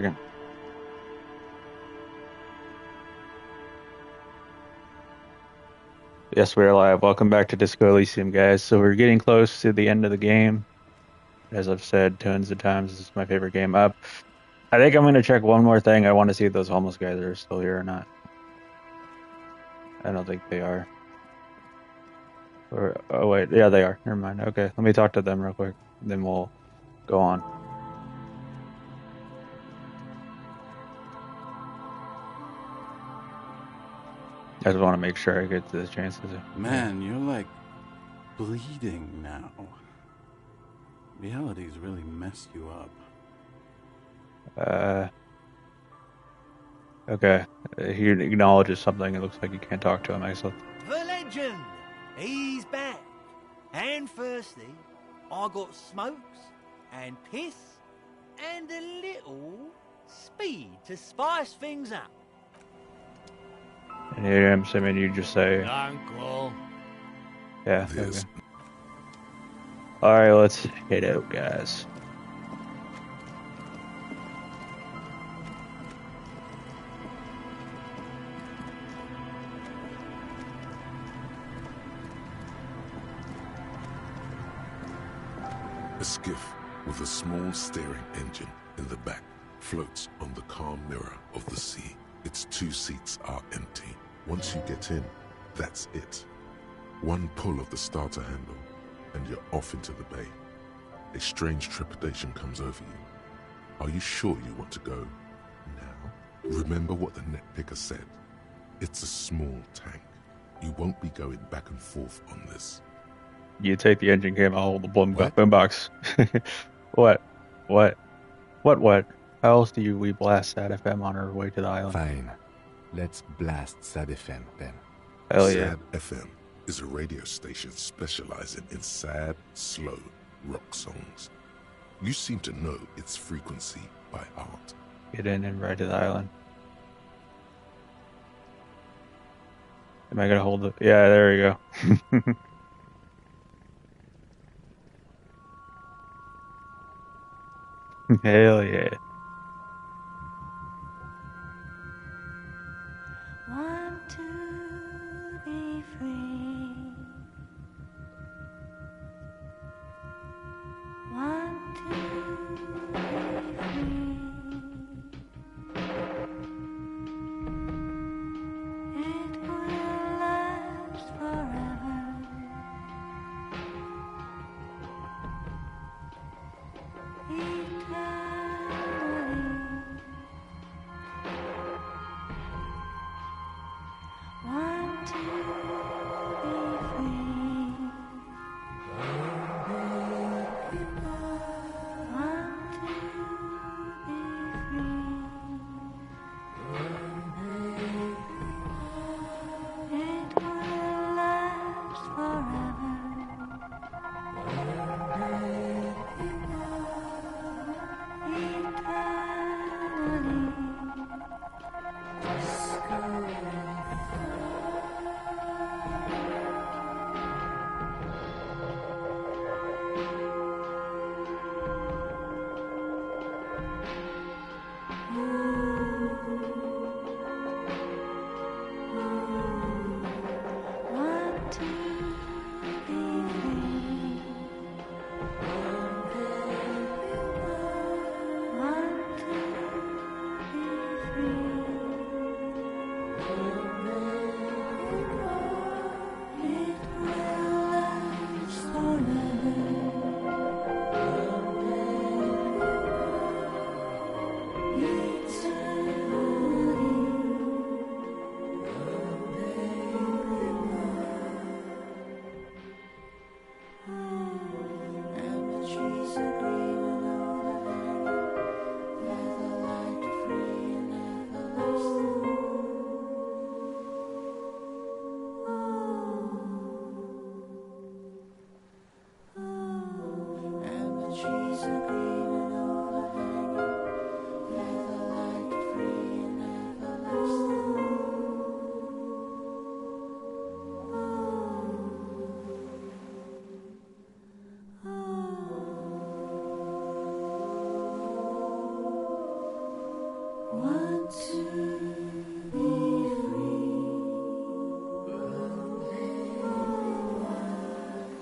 Yeah. Yes, we're live. Welcome back to Disco Elysium, guys. So we're getting close to the end of the game. As I've said tons of times, this is my favorite game up. I think I'm going to check one more thing. I want to see if those homeless guys are still here or not. I don't think they are. Or, oh, wait. Yeah, they are. Never mind. Okay, let me talk to them real quick. Then we'll go on. I just want to make sure I get the chances. Man, you're like bleeding now. Reality's really messed you up. Okay. He acknowledges something. It looks like you can't talk to him. I guess The legend! He's back. And firstly, I got smokes and piss and a little speed to spice things up. and hear him saying, you just say, Uncle. yeah. Okay. All right, let's head out, guys. A skiff with a small steering engine in the back floats on the calm mirror of the sea. Its 2 seats are empty. Once you get in, that's it. One pull of the starter handle, and you're off into the bay. A strange trepidation comes over you. Are you sure you want to go now? Remember what the net picker said. It's a small tank. You won't be going back and forth on this. You take the engine cam, I'll hold the What? boombox. What? What? How else do we blast that FM on our way to the island? Fine. Let's blast Sad FM then. Hell yeah. Sad FM is a radio station specializing in sad, slow rock songs. You seem to know its frequency by heart. Get in and ride to the island. Am I gonna hold it? Yeah, there we go. Hell yeah. Want to be free. Want to be free. It will last forever. Eternal.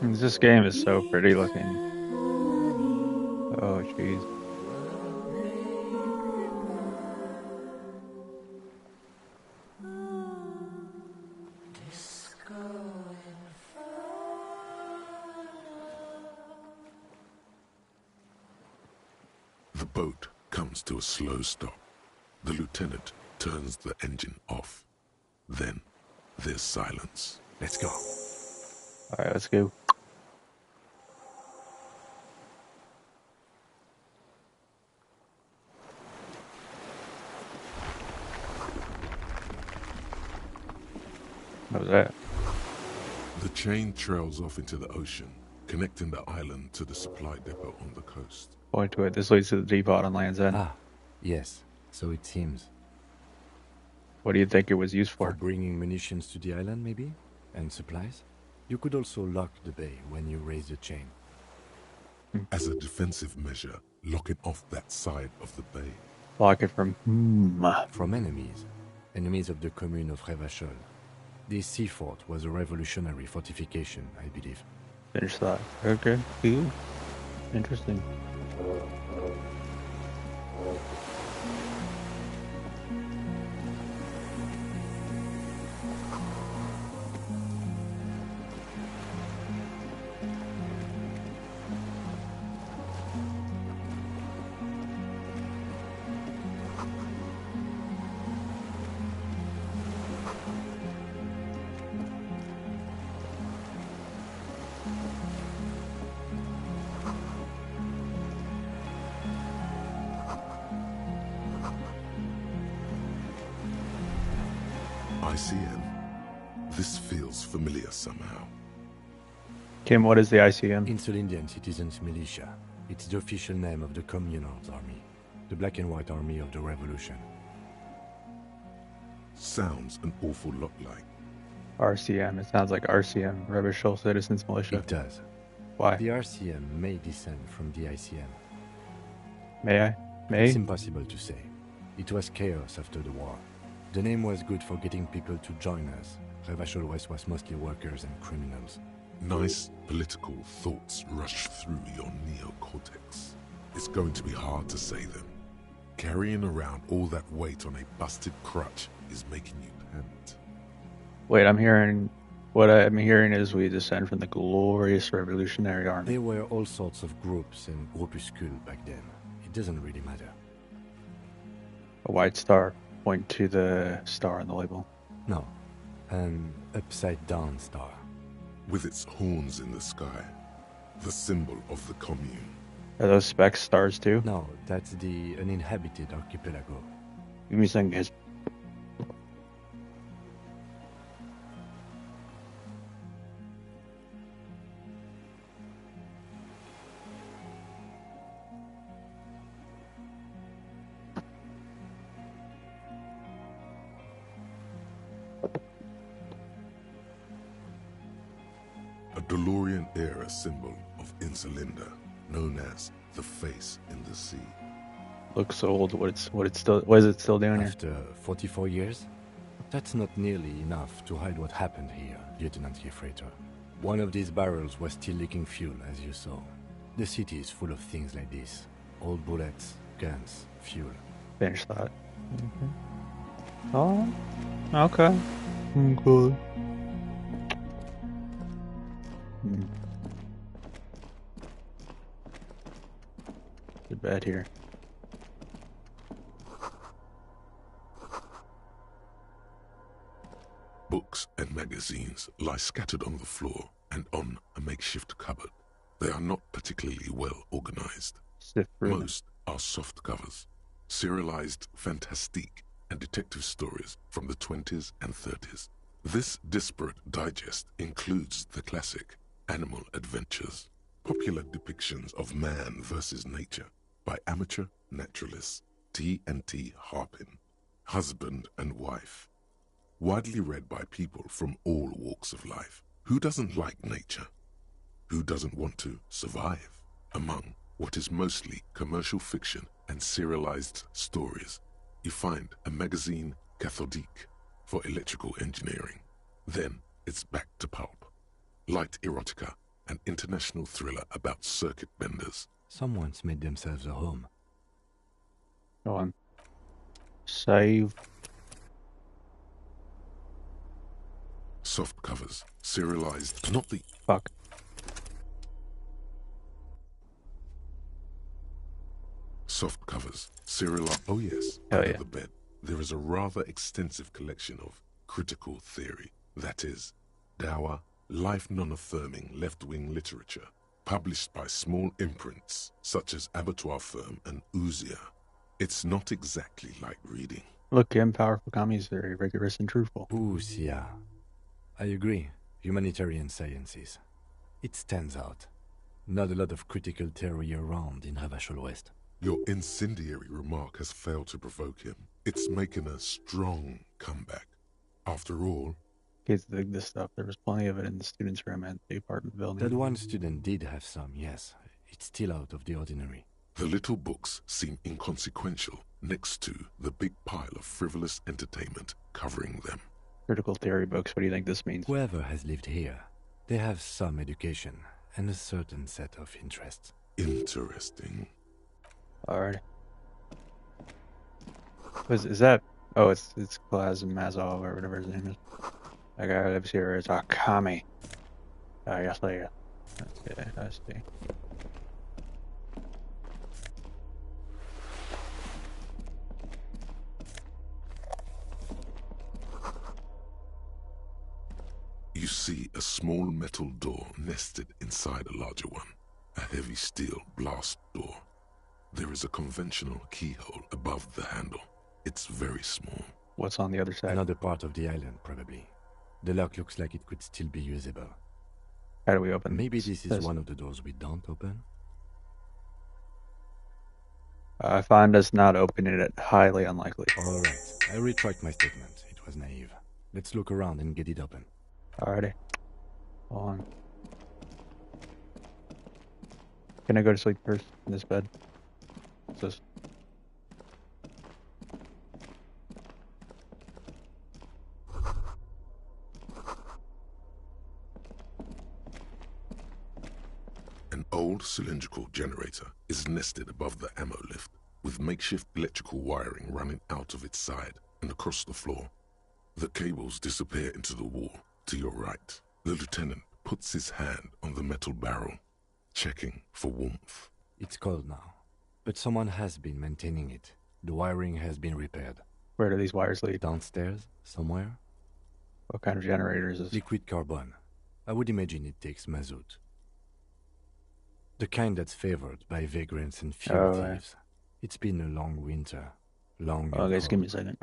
This game is so pretty looking. Oh, jeez. The boat comes to a slow stop. The lieutenant turns the engine off. Then there's silence. Let's go. All right, let's go. What was that? The chain trails off into the ocean, connecting the island to the supply depot on the coast. Point to it. This leads to the depot on Land's End. Ah, yes. So it seems. What do you think it was used For for? bringing munitions to the island, maybe? And supplies? You could also lock the bay when you raise the chain. As a defensive measure, locking off that side of the bay. Lock it from From enemies. Enemies of the commune of Revachol. This sea fort was a revolutionary fortification, I believe. Finish that. Okay, cool. Interesting. ICM. This feels familiar somehow. Kim, what is the ICM? Insulindian Citizens Militia. It's the official name of the Communards Army. The black and white army of the revolution. Sounds an awful lot like. RCM. It sounds like RCM, Revachol Citizens Militia. It does. Why? The RCM may descend from the ICM. May I? May? It's impossible to say. It was chaos after the war. The name was good for getting people to join us. Revachol West was mostly workers and criminals. Nice political thoughts rush through your neocortex. It's going to be hard to say them. Carrying around all that weight on a busted crutch is making you pant. Wait, what I'm hearing is we descend from the glorious Revolutionary Army. There were all sorts of groups and groupuscules back then. It doesn't really matter. A white star. Point to the star on the label. No, an upside-down star. With its horns in the sky, the symbol of the commune. Are those specks stars too? No, that's the uninhabited archipelago. Give me some guys. A DeLorean-era symbol of Insulinda, known as the face in the sea. Looks old. What is it still doing here? After 44 years? That's not nearly enough to hide what happened here, Lieutenant Gefreiter. One of these barrels was still leaking fuel, as you saw. The city is full of things like this. Old bullets, guns, fuel. Finish that. Okay. Oh, okay. Good. Good bed here. Books and magazines lie scattered on the floor and on a makeshift cupboard. They are not particularly well organized. Stiff room. Most are soft covers, serialized fantastique and detective stories from the 20s and 30s. This disparate digest includes the classic Animal Adventures, popular depictions of man versus nature by amateur naturalists T&T Harpin, husband and wife. Widely read by people from all walks of life. Who doesn't like nature? Who doesn't want to survive? Among what is mostly commercial fiction and serialized stories, You find a magazine cathodique for electrical engineering. Then it's back to pulp. Light erotica, an international thriller about circuit benders. Someone's made themselves a home. Go on. Save. Soft covers, serialized, not the Fuck. soft covers, serialized. Oh yes, Hell under yeah. the bed. There is a rather extensive collection of critical theory, that is, dour, life non-affirming left-wing literature, published by small imprints such as Abattoir Firm and Ouzia. It's not exactly like reading. Look, Kim, powerful commies, very rigorous and truthful. Ooh, yeah. I agree. Humanitarian sciences. It stands out. Not a lot of critical theory around in Havashul West. Your incendiary remark has failed to provoke him. It's making a strong comeback. After all, Kids dig this stuff. There was plenty of it in the students' room at the apartment building. That one student did have some, yes. It's still out of the ordinary. the little books seem inconsequential next to the big pile of frivolous entertainment covering them. Critical theory books. What do you think this means? Whoever has lived here, they have some education and a certain set of interests. Interesting. Alright. Is that? Oh, it's Mazov or whatever his name is. That guy lives here. It's a commie. Yes, I see. You see a small metal door nested inside a larger one. A heavy steel blast door. There is a conventional keyhole above the handle. It's very small. What's on the other side? Another part of the island, probably. The lock looks like it could still be usable. How do we open Maybe this is one of the doors we don't open? I find us not opening it highly unlikely. Alright, I retract my statement. It was naive. Let's look around and get it open. Alrighty. Hold on. Can I go to sleep first in this bed? What's this? An old cylindrical generator is nested above the ammo lift, with makeshift electrical wiring running out of its side and across the floor. The cables disappear into the wall to your right. The lieutenant puts his hand on the metal barrel, checking for warmth. It's cold now, but someone has been maintaining it. The wiring has been repaired. Where do these wires lead? Downstairs, somewhere? What kind of generator is this? Liquid carbon. I would imagine it takes mazout. The kind that's favored by vagrants and fugitives. It's been a long winter. Long Oh, and guys, give me a cold. second.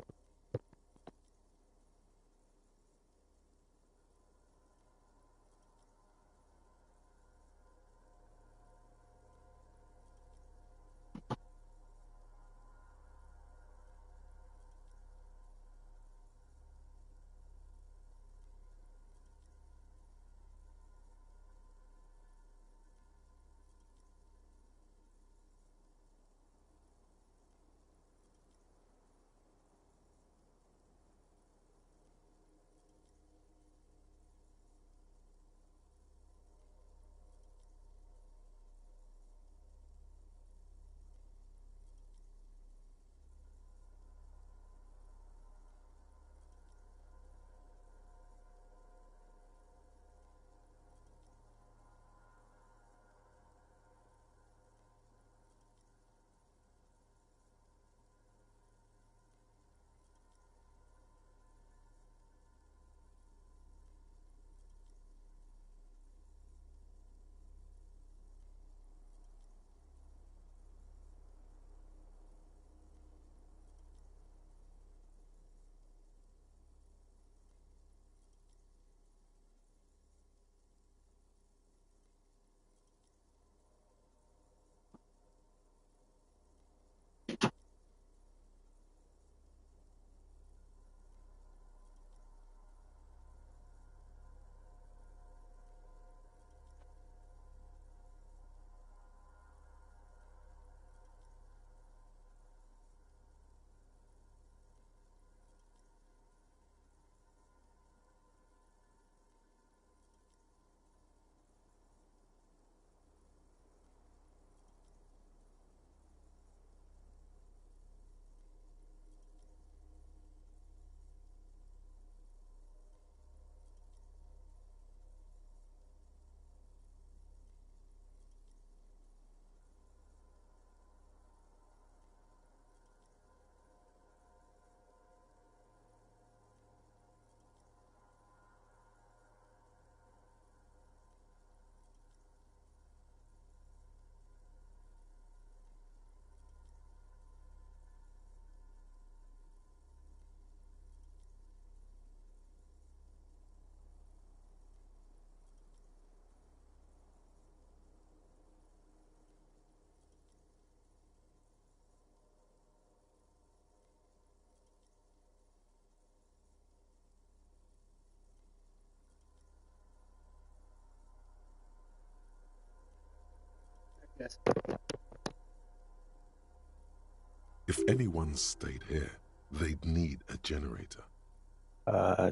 If anyone stayed here, they'd need a generator.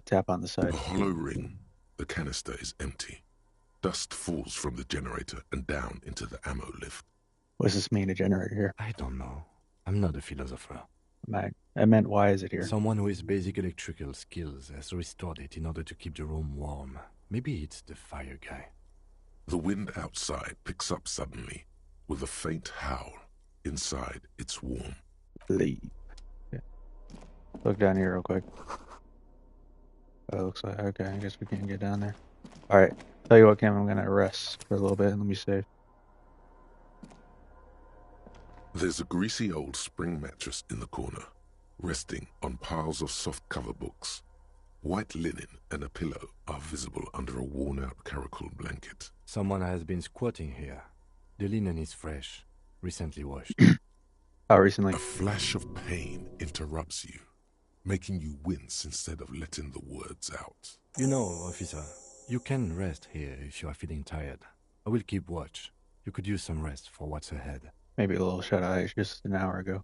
Tap on the side. The hollow ring, the canister is empty. Dust falls from the generator and down into the ammo lift. What does this mean, a generator here? I don't know. I'm not a philosopher. I meant, why is it here? Someone with basic electrical skills has restored it in order to keep the room warm. Maybe it's the fire guy. The wind outside picks up suddenly, with a faint howl. Inside, it's warm. Leave. Yeah. Look down here real quick. Oh, it looks like, okay, I guess we can't get down there. Alright, tell you what, Cam, I'm gonna rest for a little bit and let me save. There's a greasy old spring mattress in the corner, resting on piles of soft cover books. White linen and a pillow are visible under a worn-out caracal blanket. Someone has been squatting here. The linen is fresh, recently washed. Oh, recently. A flash of pain interrupts you, making you wince instead of letting the words out. You know, officer, you can rest here if you are feeling tired. I will keep watch. You could use some rest for what's ahead. Maybe a little shut-eye just an hour ago.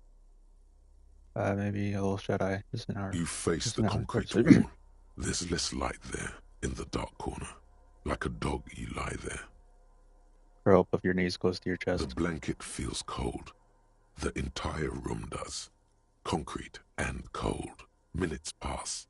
Maybe a little shut-eye just an hour. You face just the an hour. concrete wall. There's less light there, in the dark corner. Like a dog, you lie there. Curl up with your knees close to your The chest. blanket feels cold. The entire room does. Concrete and cold. Minutes pass.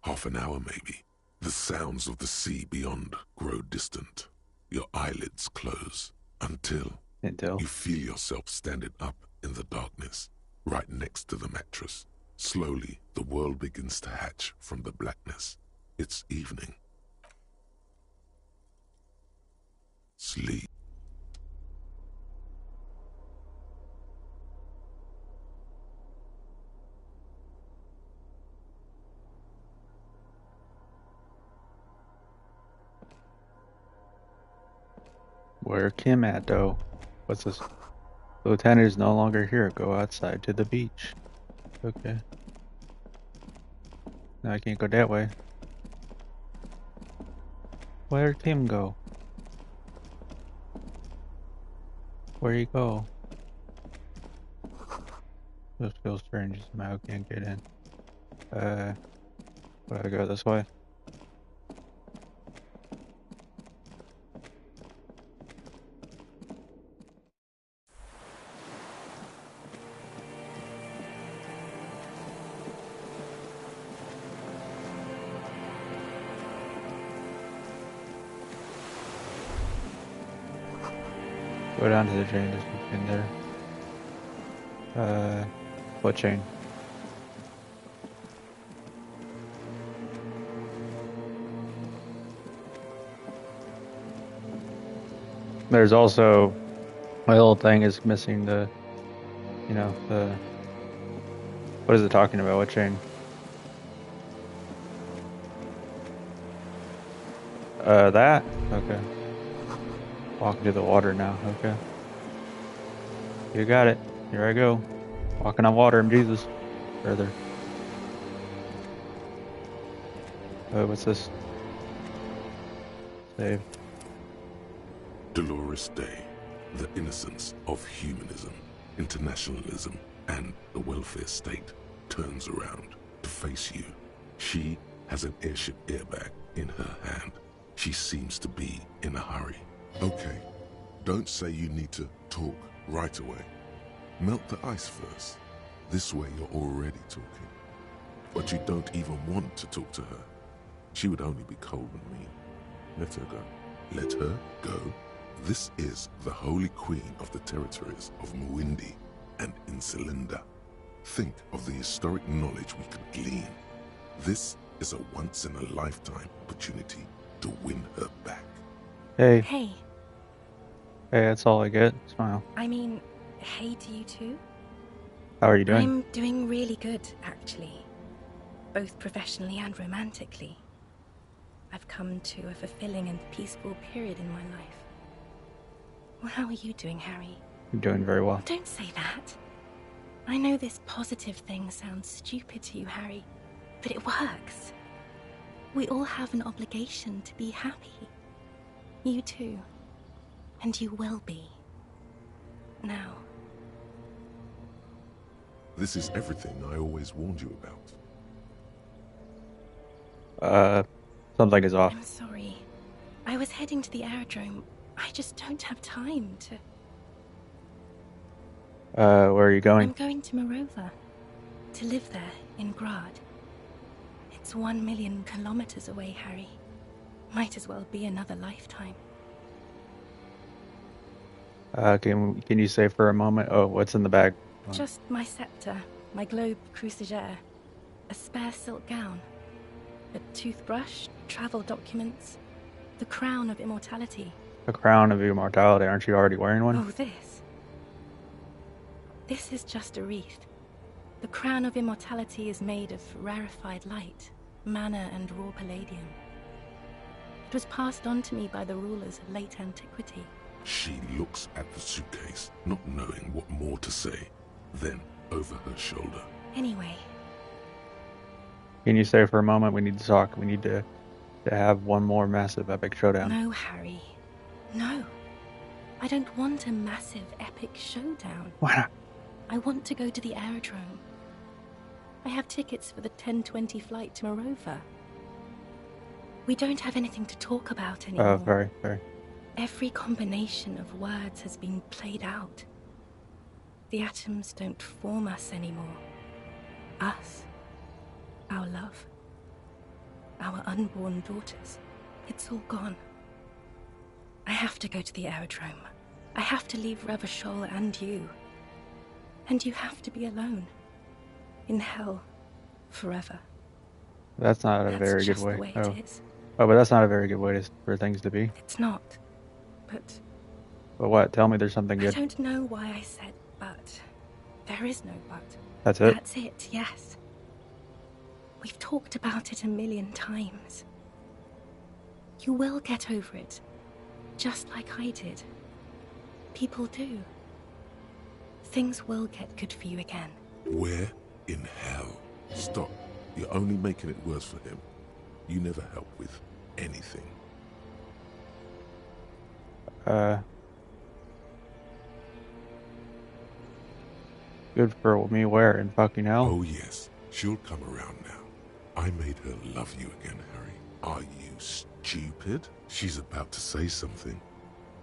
Half an hour maybe. The sounds of the sea beyond grow distant. Your eyelids close until you feel yourself standing up in the darkness, right next to the mattress. Slowly, the world begins to hatch from the blackness. It's evening. Sleep. Where Kim at, though? What's this? The lieutenant is no longer here. Go outside to the beach. Okay. No, I can't go that way. Where'd Kim go? Where'd he go? This feels strange. Somehow can't get in. Would I go this way? Go down to the chain that's in there. What chain? There's also, my little thing is missing the, you know, the, what is it talking about? What chain? That? Okay. Walking to the water now, okay. You got it. Here I go. Walking on water, I'm Jesus. Further. Oh, what's this? Save. Dolores Day, the innocence of humanism, internationalism, and the welfare state turns around to face you. She has an airship airbag in her hand. She seems to be in a hurry. Okay, don't say you need to talk right away. Melt the ice first. This way you're already talking. But you don't even want to talk to her. She would only be cold and mean. Let her go. Let her go. This is the holy queen of the territories of Muindi and Insulinda. Think of the historic knowledge we could glean. This is a once-in-a-lifetime opportunity to win her back. Hey. Hey, Hey, that's all I get. Smile. I mean, hey to you too. How are you doing? I'm doing really good, actually. Both professionally and romantically. I've come to a fulfilling and peaceful period in my life. Well, how are you doing, Harry? I'm doing very well. Don't say that. I know this positive thing sounds stupid to you, Harry, but it works. We all have an obligation to be happy. You too. And you will be. now? This is everything I always warned you about. Something is off. I'm sorry. I was heading to the aerodrome. I just don't have time to... Where are you going? I'm going to Morova. To live there, in Grad. It's 1 million kilometers away, Harry. Might as well be another lifetime. Can you say for a moment? Oh, what's in the bag? Just my scepter, my globe cruciger, a spare silk gown, a toothbrush, travel documents, the crown of immortality. The crown of immortality. Aren't you already wearing one? Oh, this. This is just a wreath. The crown of immortality is made of rarefied light, mana and raw palladium. It was passed on to me by the rulers of late antiquity. She looks at the suitcase, not knowing what more to say. Then, over her shoulder. Anyway, Can you say for a moment? We need to talk. We need to have one more massive epic showdown. no, Harry. No. I don't want a massive epic showdown. Why not? I want to go to the aerodrome. I have tickets for the 10:20 flight to Morova. We don't have anything to talk about anymore. Oh, very, very. Every combination of words has been played out. The atoms don't form us anymore. Us. Our love. Our unborn daughters. It's all gone. I have to go to the aerodrome. I have to leave Revachol and you. And you have to be alone. In hell. Forever. That's not a That's very good just way. the way Oh. it is. Oh, but that's not a very good way for things to be. It's not. But But what? Tell me there's something I good. don't know why I said but. There is no but. That's it? That's it, yes. We've talked about it a million times. You will get over it. Just like I did. People do. Things will get good for you again. Where in hell? Stop. You're only making it worse for him. You never help with anything. Good for me where in fucking hell? Oh yes, she'll come around now. I made her love you again, Harry. Are you stupid? She's about to say something.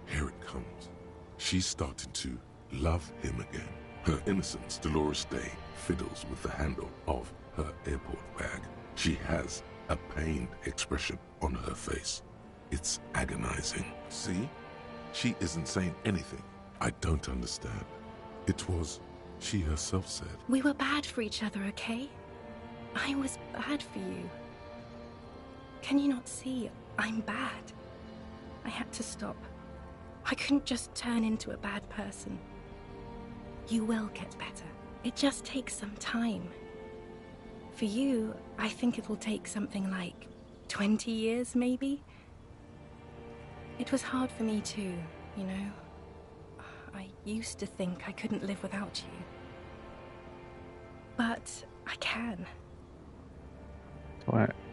Here it comes. She's starting to love him again. Her innocence, Dolores Day, fiddles with the handle of her airport bag. She has a pained expression on her face. It's agonizing. See? She isn't saying anything. I don't understand. It was, she herself said. We were bad for each other, okay? I was bad for you. Can you not see? I'm bad. I had to stop. I couldn't just turn into a bad person. You will get better. It just takes some time. For you, I think it will take something like 20 years, maybe? It was hard for me too, you know? I used to think I couldn't live without you. But I can.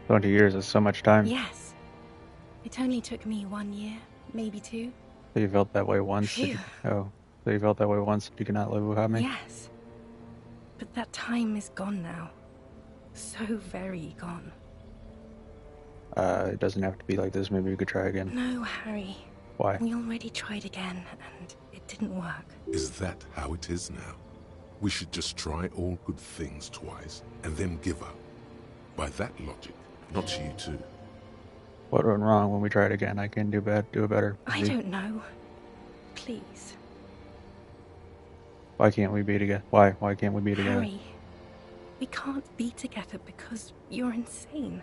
20 years is so much time. Yes. It only took me 1 year, maybe 2. So you felt that way once. Phew. So you felt that way once. You cannot live without me. Yes. But that time is gone now. So very gone. It doesn't have to be like this. Maybe we could try again. No, Harry. Why? We already tried again, and it didn't work. Is that how it is now? We should just try all good things twice and then give up. By that logic, not you too. What went wrong when we tried again? I can do it better. I See? don't know. Please. Why can't we be together? Why? Why can't we be together? Harry, we can't be together because you're insane.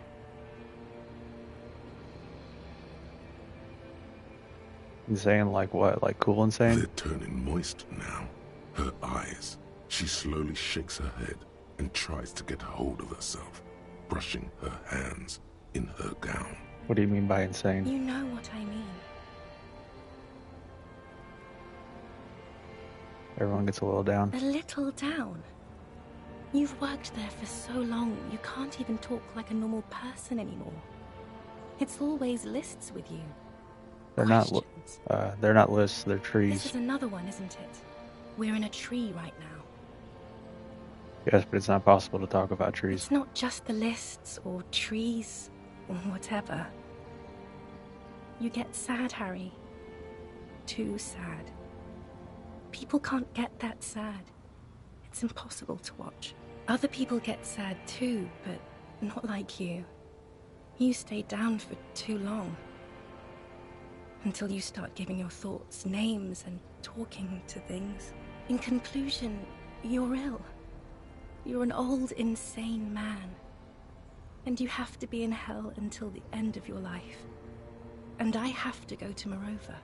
Insane like what? Like cool insane? They're turning moist now. Her eyes. She slowly shakes her head and tries to get hold of herself, brushing her hands in her gown. What do you mean by insane? You know what I mean. Everyone gets a little down. A little down. You've worked there for so long, you can't even talk like a normal person anymore. It's always lists with you. They're not Questions. they're not lists, they're This trees. is another one, isn't it? We're in a tree right now. Yes, but it's not possible to talk about trees. It's not just the lists or trees or whatever. You get sad, Harry. Too sad. People can't get that sad. It's impossible to watch. Other people get sad too, but not like you. You stay down for too long. Until you start giving your thoughts names and talking to things. In conclusion, you're ill. You're an old, insane man. And you have to be in hell until the end of your life. And I have to go to Morova.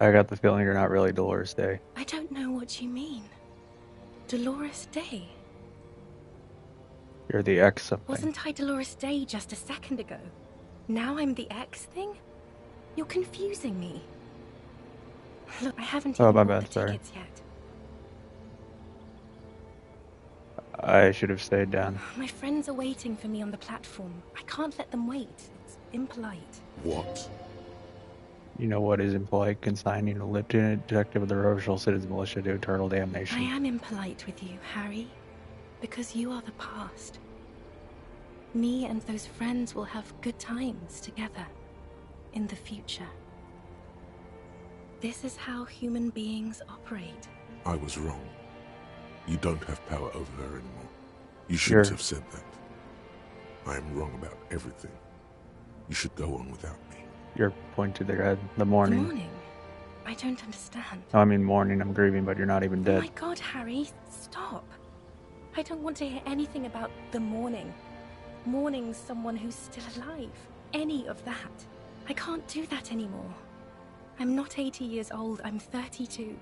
I got the feeling you're not really Dolores Day. I don't know what you mean. Dolores Day? You're the X something. Wasn't I Dolores Day just a second ago? Now I'm the X thing? You're confusing me. Look, I haven't even my bought bad, the sorry. tickets yet. I should have stayed down. My friends are waiting for me on the platform. I can't let them wait. It's impolite. What? You know what is impolite? Consigning a lieutenant detective of the Rovish Citizens Militia to eternal damnation. I am impolite with you, Harry. Because you are the past. Me and those friends will have good times together. In the future. This is how human beings operate. I was wrong. You don't have power over her anymore. You shouldn't Sure. have said that. I am wrong about everything. You should go on without me. You're pointing to the The morning. morning? I don't understand. No, I mean morning. I'm grieving, but you're not even Oh dead. my god, Harry, stop. I don't want to hear anything about the morning. Mourning someone who's still alive. Any of that. I can't do that anymore. I'm not 80 years old, I'm 32.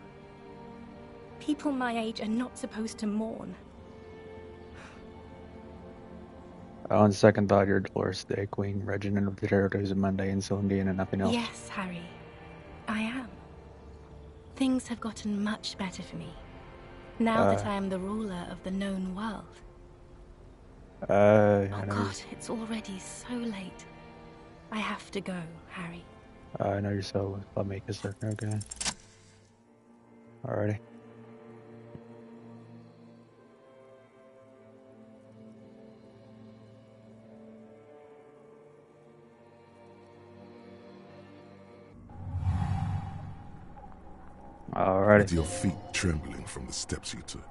People my age are not supposed to mourn. On second thought, you're Dolores Day, Queen, Regent of the Territories of Monday and Celindian and nothing else. Yes, Harry. I am. Things have gotten much better for me. Now that I am the ruler of the known world. I Oh know. god, it's already so late. I have to go, Harry. I know you're so. I'll make this look okay. Alrighty. With Alrighty. your feet trembling from the steps you took,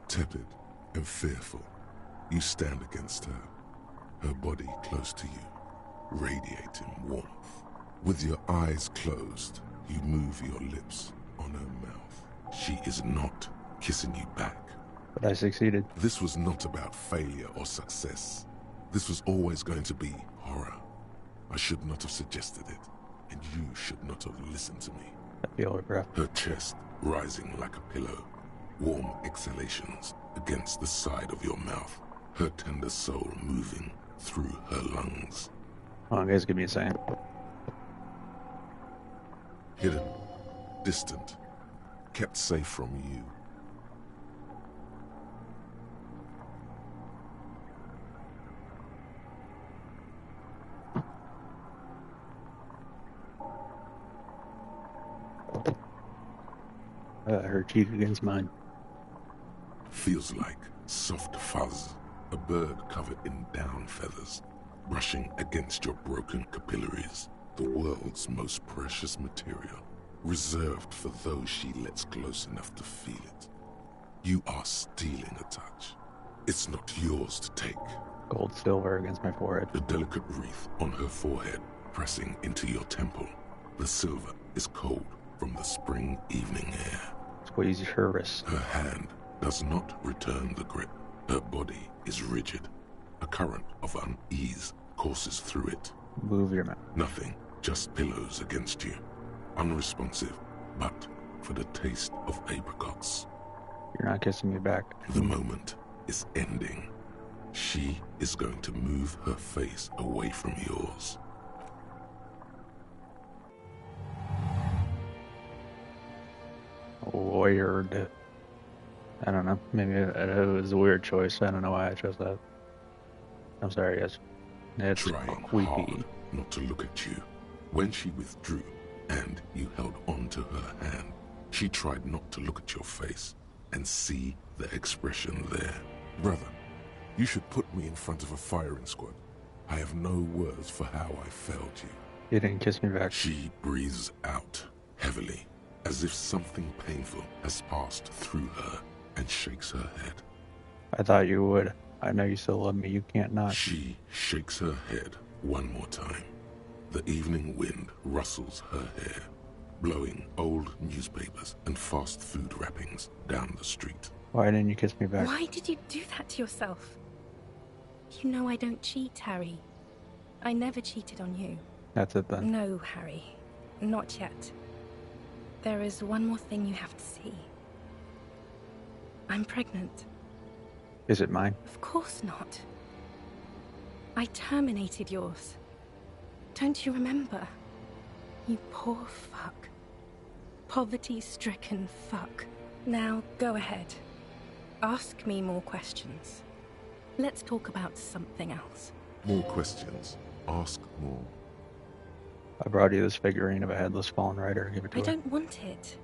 tepid and fearful, you stand against her, her body close to you, radiating warmth. With your eyes closed, you move your lips on her mouth. She is not kissing you back. But I succeeded. This was not about failure or success. This was always going to be horror. I should not have suggested it, and you should not have listened to me. I feel regret. Her chest rising like a pillow, warm exhalations against the side of your mouth, her tender soul moving through her lungs. Hold on, guys, give me a second. Hidden, distant, kept safe from you. Her cheek against mine. Feels like soft fuzz, a bird covered in down feathers, brushing against your broken capillaries, the world's most precious material, reserved for those she lets close enough to feel it. You are stealing a touch. It's not yours to take. Gold silver against my forehead. The delicate wreath on her forehead pressing into your temple. The silver is cold from the spring evening air. Squeeze her wrist. Her hand does not return the grip. Her body is rigid. A current of unease courses through it. Move your mouth. Nothing, just pillows against you. Unresponsive, but for the taste of apricots. You're not kissing me back. The moment is ending. She is going to move her face away from yours. Weird. I don't know. Maybe it was a weird choice. I don't know why I chose that. I'm sorry, guys. It's Trying creepy. hard not to look at you. When she withdrew and you held on to her hand, She tried not to look at your face and see the expression there. Brother, you should put me in front of a firing squad. I have no words for how I failed you. You didn't kiss me back. She breathes out heavily, as if something painful has passed through her, and shakes her head. I thought you would. I know you still love me. You can't not. She shakes her head one more time. The evening wind rustles her hair, blowing old newspapers and fast food wrappings down the street. Why didn't you kiss me back? Why did you do that to yourself? You know I don't cheat, Harry. I never cheated on you. That's it then. No, Harry. Not yet. There is one more thing you have to see. I'm pregnant. Is it mine? Of course not. I terminated yours. Don't you remember? You poor fuck. Poverty-stricken fuck. Now, go ahead. Ask me more questions. Let's talk about something else. More questions. Ask more. I brought you this figurine of a headless fallen rider. Give it to I her. don't want it.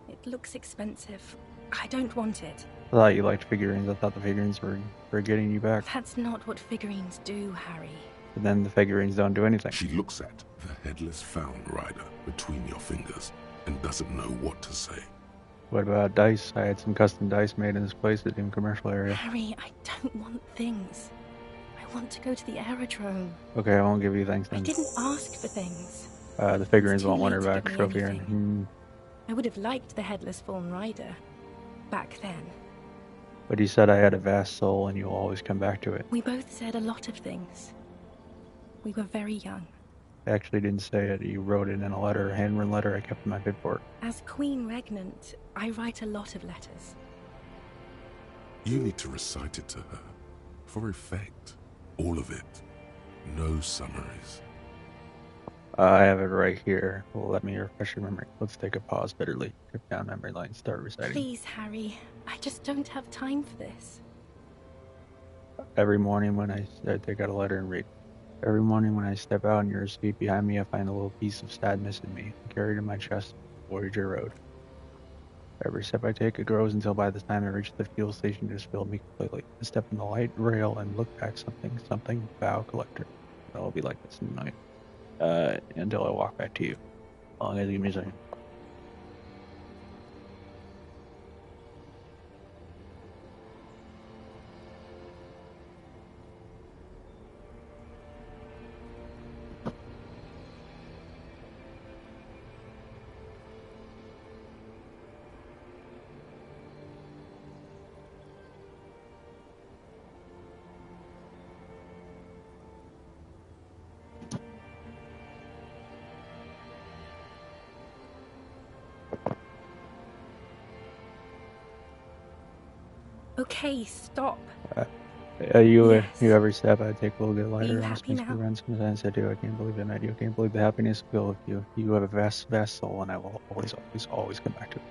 It looks expensive. I don't want it. I thought you liked figurines. I thought the figurines were getting you back. That's not what figurines do, Harry. But then the figurines don't do anything. She looks at the headless found rider between your fingers and doesn't know what to say. What about dice? I had some custom dice made in this place at the commercial area. Harry, I don't want things. I want to go to the aerodrome. Okay, I won't give you things I then. didn't ask for things. The figurines It's too won't want her late to back. give me Trophy her. anything. I would have liked the headless fallen rider back then. But you said I had a vast soul and you'll always come back to it. We both said a lot of things. We were very young. I actually didn't say it. You wrote it in a letter, a handwritten letter I kept in my port. As Queen Regnant, I write a lot of letters. You need to recite it to her. For effect. All of it. No summaries. I have it right here. Well, let me refresh your memory. Let's take a pause bitterly. Trip down memory lane. Start reciting. Please, Harry. I just don't have time for this. Every morning when I take out a letter and read. Every morning when I step out and you're asleep behind me, I find a little piece of sadness in me, carried in my chest, Voyager Road. Every step I take, it grows until by the time I reach the fuel station, it has filled me completely. I step on the light rail and look back something, bow collector. I'll be like this tonight. Until I walk back to you. Long as you give me a second. Okay, stop. You Yes. every step I take a little bit Are lighter. you And happy makes me now? run. Sometimes I do. I can't believe I met you. I can't believe the happiness I feel with you. You have a vast, vast soul, and I will always come back to it.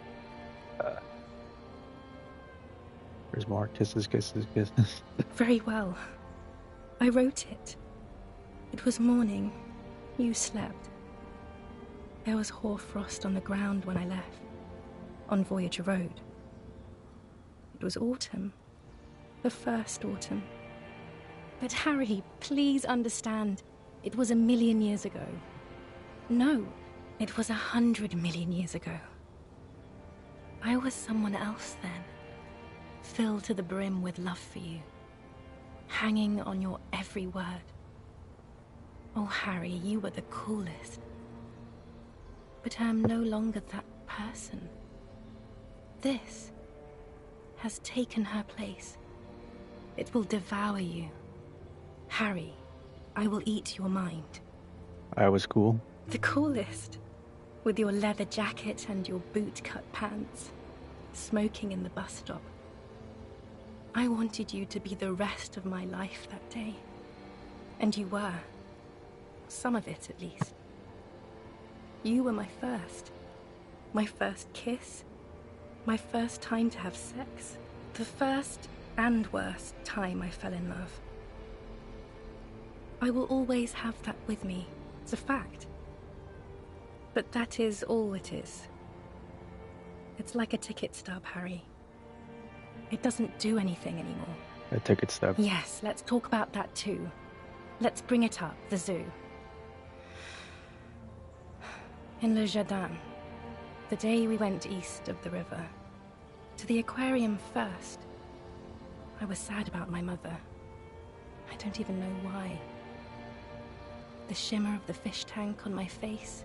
There's more. Kisses, kisses, kisses. Very well. I wrote it. It was morning. You slept. There was hoarfrost on the ground when I left. On Voyager Road. It was autumn. The first autumn. But Harry, please understand. It was 1,000,000 years ago. No, it was 100 million years ago. I was someone else then. Filled to the brim with love for you. Hanging on your every word. Oh, Harry, you were the coolest. But I am no longer that person. This has taken her place. It will devour you. Harry, I will eat your mind. I was cool. The coolest. With your leather jacket and your boot-cut pants. Smoking in the bus stop. I wanted you to be the rest of my life that day. And you were. Some of it, at least. You were my first. My first kiss. My first time to have sex. The first and worst time I fell in love. I will always have that with me. It's a fact. But that is all it is. It's like a ticket stub, Harry. It doesn't do anything anymore. A ticket stub. Yes, let's talk about that too. Let's bring it up, the zoo. In Le Jardin, the day we went east of the river, to the aquarium first, I was sad about my mother. I don't even know why. The shimmer of the fish tank on my face,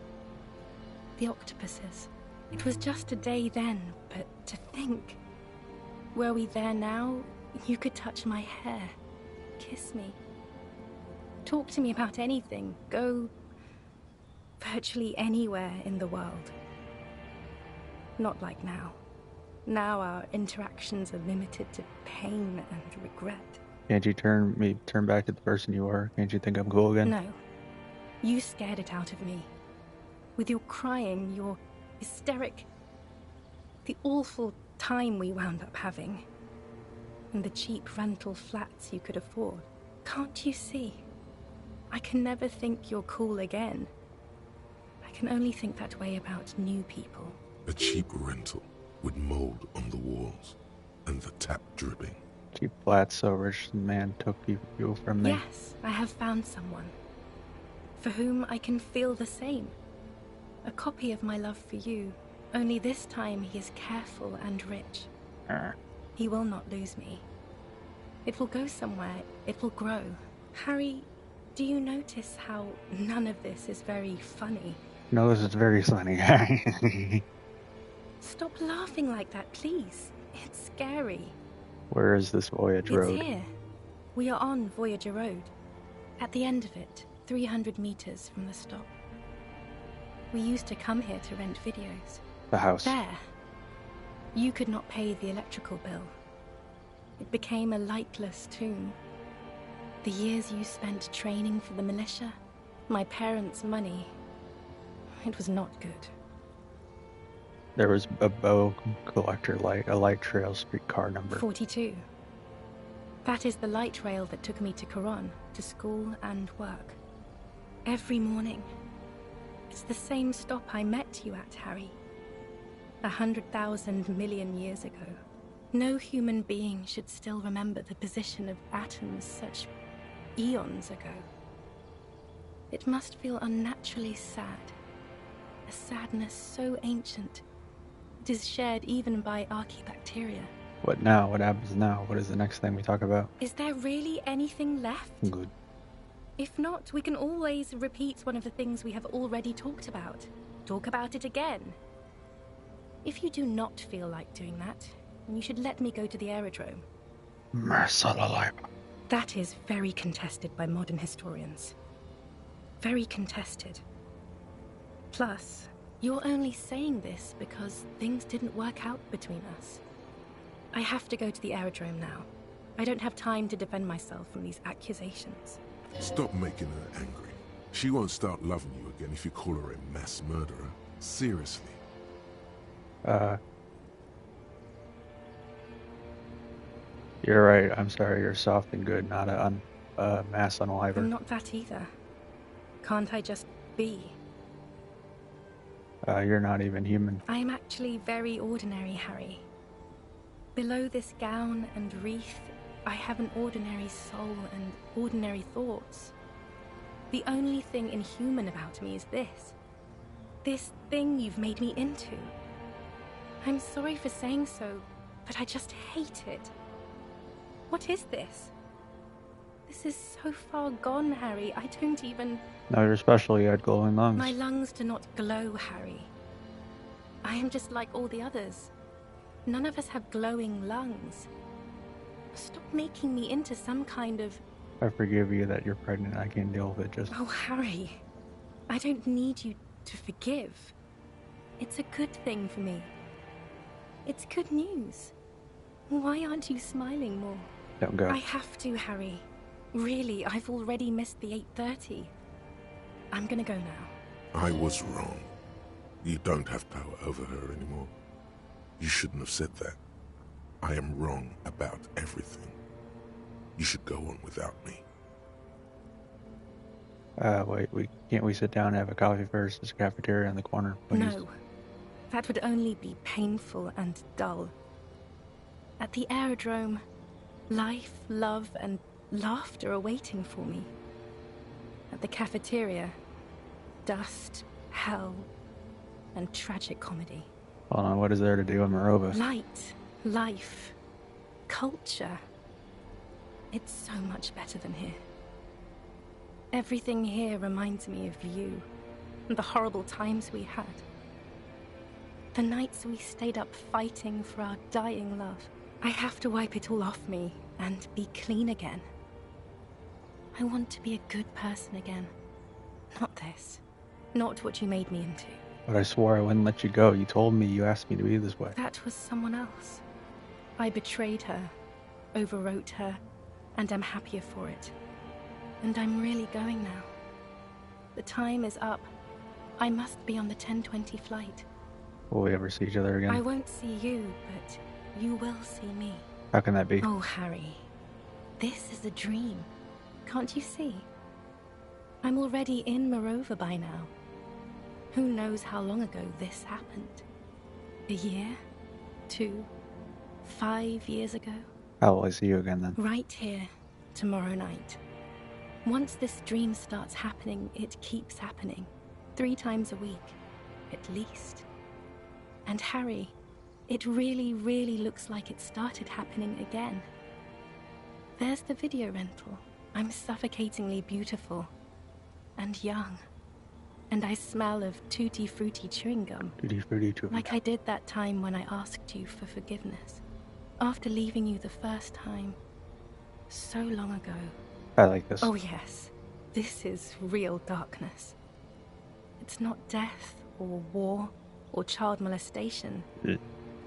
the octopuses. It was just a day then, but to think. Were we there now, you could touch my hair, kiss me, talk to me about anything, go virtually anywhere in the world. Not like now. Now our interactions are limited to pain and regret. Can't you turn back to the person you were? Can't you think I'm cool again? No. You scared it out of me. With your crying, your hysteric, the awful time we wound up having, and the cheap rental flats you could afford. Can't you see? I can never think you're cool again. I can only think that way about new people. A cheap rental with mold on the walls and the tap dripping. Cheap flats so rich the man took you from me. Yes, I have found someone for whom I can feel the same. A copy of my love for you, only this time he is careful and rich. He will not lose me. It will go somewhere, it will grow. Harry, do you notice how none of this is very funny? No, this is very funny. Stop laughing like that, please. It's scary. Where is this Voyage Road? It's here. We are on Voyager Road. At the end of it, 300 meters from the stop. We used to come here to rent videos. The house. There. You could not pay the electrical bill. It became a lightless tomb. The years you spent training for the militia, my parents' money, it was not good. There was a bow collector light, a light trail streetcar number. 42. That is the light rail that took me to Coron, to school and work. Every morning. It's the same stop I met you at, Harry. 100,000 million years ago. No human being should still remember the position of atoms such eons ago. It must feel unnaturally sad. A sadness so ancient, it is shared even by archaebacteria. What now? What happens now? What is the next thing we talk about? Is there really anything left? Good. If not, we can always repeat one of the things we have already talked about. Talk about it again. If you do not feel like doing that, you should let me go to the aerodrome. Mersalalive. That is very contested by modern historians. Very contested. Plus, you're only saying this because things didn't work out between us. I have to go to the aerodrome now. I don't have time to defend myself from these accusations. Stop making her angry. She won't start loving you again if you call her a mass murderer. Seriously. You're right. I'm sorry. You're soft and good, not a mass unaliver. I'm not that either. Can't I just be? You're not even human. I am actually very ordinary, Harry. Below this gown and wreath, I have an ordinary soul and ordinary thoughts. The only thing inhuman about me is this. This thing you've made me into. I'm sorry for saying so, but I just hate it. What is this? This is so far gone, Harry. I don't even... No, you're special. You had glowing lungs. My lungs do not glow, Harry. I am just like all the others. None of us have glowing lungs. Stop making me into some kind of... I forgive you that you're pregnant. I can't deal with it. Just... Oh, Harry. I don't need you to forgive. It's a good thing for me. It's good news. Why aren't you smiling more? Don't go. I have to, Harry. Really, I've already missed the 8:30. I'm gonna go now. I was wrong. You don't have power over her anymore. You shouldn't have said that. I am wrong about everything. You should go on without me. Wait, can't we sit down and have a coffee first? There's a cafeteria in the corner, please. No. That would only be painful and dull. At the aerodrome, life, love, and laughter are waiting for me. At the cafeteria, dust, hell, and tragic comedy. Hold on, what is there to do in Morova? Light, life, culture. It's so much better than here. Everything here reminds me of you, and the horrible times we had. The nights we stayed up fighting for our dying love. I have to wipe it all off me and be clean again. I want to be a good person again. Not this. Not what you made me into. But I swore I wouldn't let you go. You told me you asked me to be this way. That was someone else. I betrayed her, overwrote her, and I'm happier for it. And I'm really going now. The time is up. I must be on the 10:20 flight. Will we ever see each other again? I won't see you, but you will see me. How can that be? Oh, Harry. This is a dream. Can't you see? I'm already in Morova by now. Who knows how long ago this happened? A year? 2? 5 years ago? How will I see you again then? Right here, tomorrow night. Once this dream starts happening, it keeps happening. 3 times a week, at least. And Harry, it really, really looks like it started happening again. There's the video rental. I'm suffocatingly beautiful. And young. And I smell of tutti frutti chewing gum. Tutti frutti chewing like I did that time when I asked you for forgiveness. After leaving you the first time. So long ago. I like this. Oh yes. This is real darkness. It's not death or war or child molestation.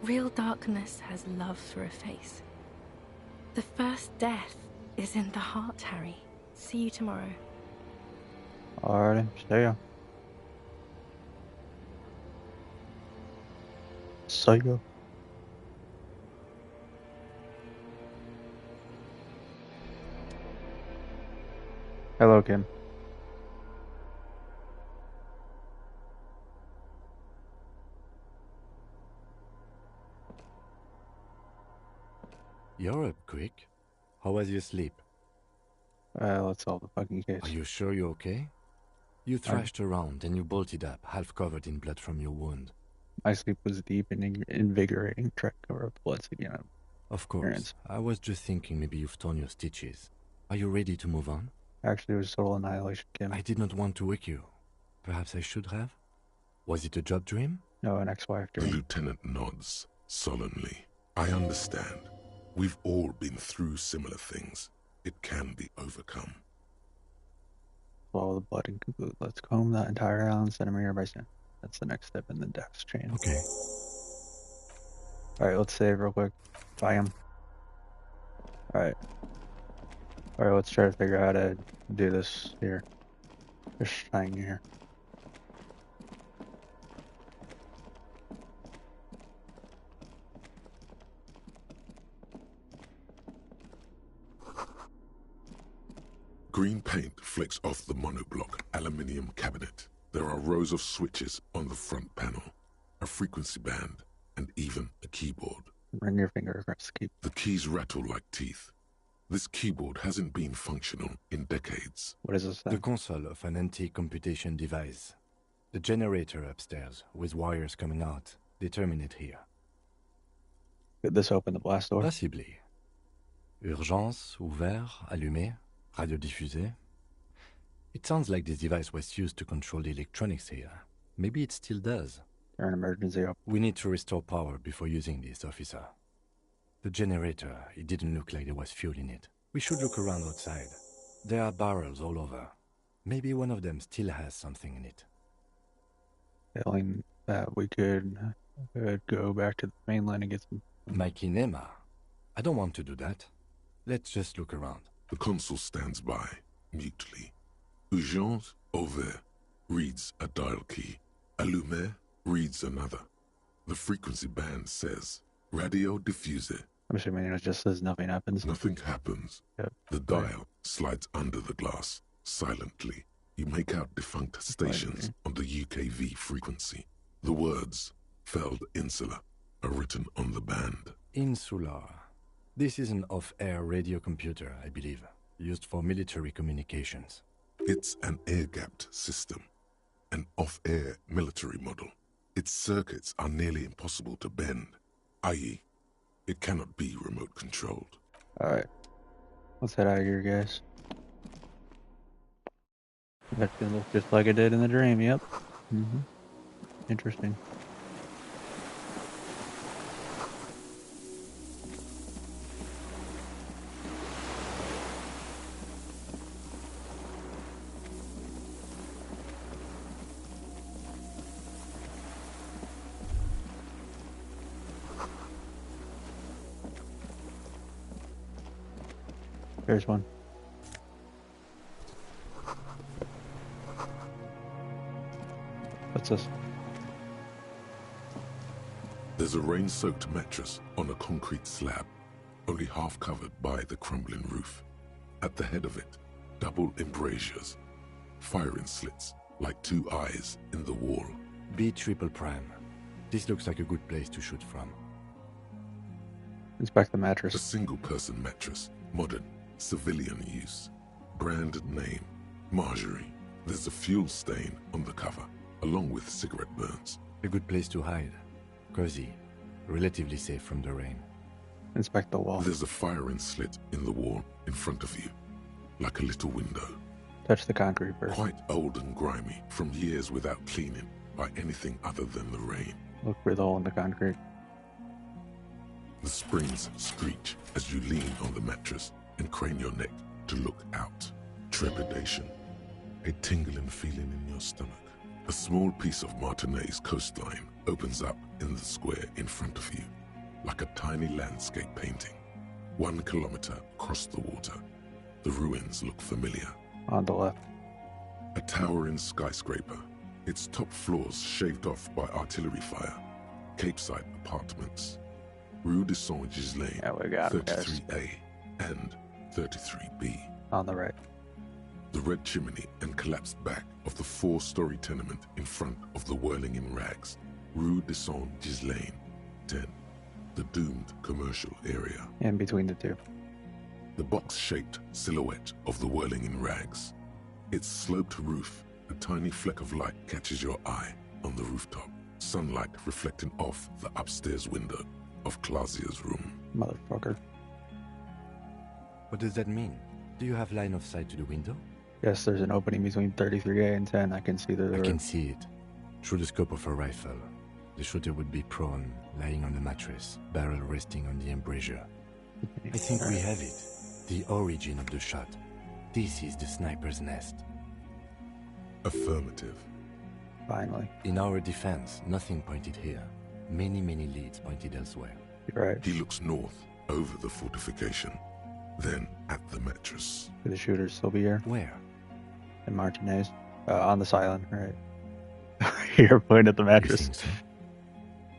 Real darkness has love for a face. The first death is in the heart, Harry. See you tomorrow. Alrighty, see ya. See ya. Hello, Kim. You're up quick. How was your sleep? Let's solve the fucking case. Are you sure you're okay? You thrashed around and you bolted up, half covered in blood from your wound. My sleep was deep and invigorating. Try to cover up blood again. Of course. Appearance. I was just thinking maybe you've torn your stitches. Are you ready to move on? Actually, it was total annihilation, Kim. I did not want to wake you. Perhaps I should have? Was it a job dream? No, an ex-wife The dream. lieutenant nods solemnly. I understand. We've all been through similar things. It can be overcome. Swallow the blood and conclude. Let's comb that entire island centimeter by centimeter. That's the next step in the death's chain. Okay. Alright, let's save real quick. Buy him. Alright. Alright, let's try to figure out how to do this here. Just hanging here. Green paint flicks off the monoblock aluminium cabinet. There are rows of switches on the front panel, a frequency band, and even a keyboard. Run your finger across the key. The keys rattle like teeth. This keyboard hasn't been functional in decades. What is this The thing? console of an anti-computation device. The generator upstairs, with wires coming out. They terminate here. Could this open the blast door? Possibly. Urgence, ouvert, allumé, radiodiffusé. It sounds like this device was used to control the electronics here. Maybe it still does. Turn emergency up. We need to restore power before using this, officer. The generator, it didn't look like there was fuel in it. We should look around outside. There are barrels all over. Maybe one of them still has something in it. Telling that we could go back to the mainland and get some. My kinema. I don't want to do that. Let's just look around. The consul stands by, mutely. Urgence, ouvert, reads a dial key. Allumé reads another. The frequency band says, radio diffuser. I'm assuming it just says nothing happens. Nothing happens. Yep. The dial slides under the glass, silently. You make out defunct stations on the UKV frequency. The words, Feld Insula are written on the band. Insular. This is an off-air radio computer, I believe, used for military communications. It's an air-gapped system, an off-air military model. Its circuits are nearly impossible to bend, i.e., it cannot be remote controlled. Alright. Let's head out of here, guys. That's gonna look just like it did in the dream, yep. Interesting. There's one. What's this? There's a rain-soaked mattress on a concrete slab, only half covered by the crumbling roof. At the head of it, double embrasures, firing slits like two eyes in the wall. B triple prime. This looks like a good place to shoot from. Inspect the A mattress. single-person mattress, modern, civilian use. Branded name, Marjorie. There's a fuel stain on the cover, along with cigarette burns. A good place to hide. Cozy. Relatively safe from the rain. Inspect the wall. There's a firing slit in the wall in front of you, like a little window. Touch the concrete first. Quite old and grimy from years without cleaning by anything other than the rain. Look for the hole in the concrete. The springs screech as you lean on the mattress and crane your neck to look out. Trepidation. A tingling feeling in your stomach. A small piece of Martinez coastline opens up in the square in front of you, like a tiny landscape painting. 1 kilometer across the water. The ruins look familiar. On the left. A towering skyscraper, its top floors shaved off by artillery fire. Capeside apartments. Rue de Saint-Gislain, Yeah, we got 'em, guys. 33A and 33B. On the right. The red chimney and collapsed back of the 4-story tenement in front of the whirling in rags. Rue de Saint-Gislain, 10. The doomed commercial area. In between the two. The box-shaped silhouette of the whirling in rags. Its sloped roof, a tiny fleck of light catches your eye on the rooftop. Sunlight reflecting off the upstairs window of Clausia's room. Motherfucker. What does that mean? Do you have line of sight to the window? Yes, there's an opening between 33A and 10. I can see the I can see it. Through the scope of a rifle. The shooter would be prone, lying on the mattress, barrel resting on the embrasure. I think we have it. The origin of the shot. This is the sniper's nest. Affirmative. Finally. In our defense, nothing pointed here. Many leads pointed elsewhere. You're right. He looks north, over the fortification, then at the mattress. Could the shooters still be here? Where? And Martinez. On this island, right? You're pointing at the You mattress. think so?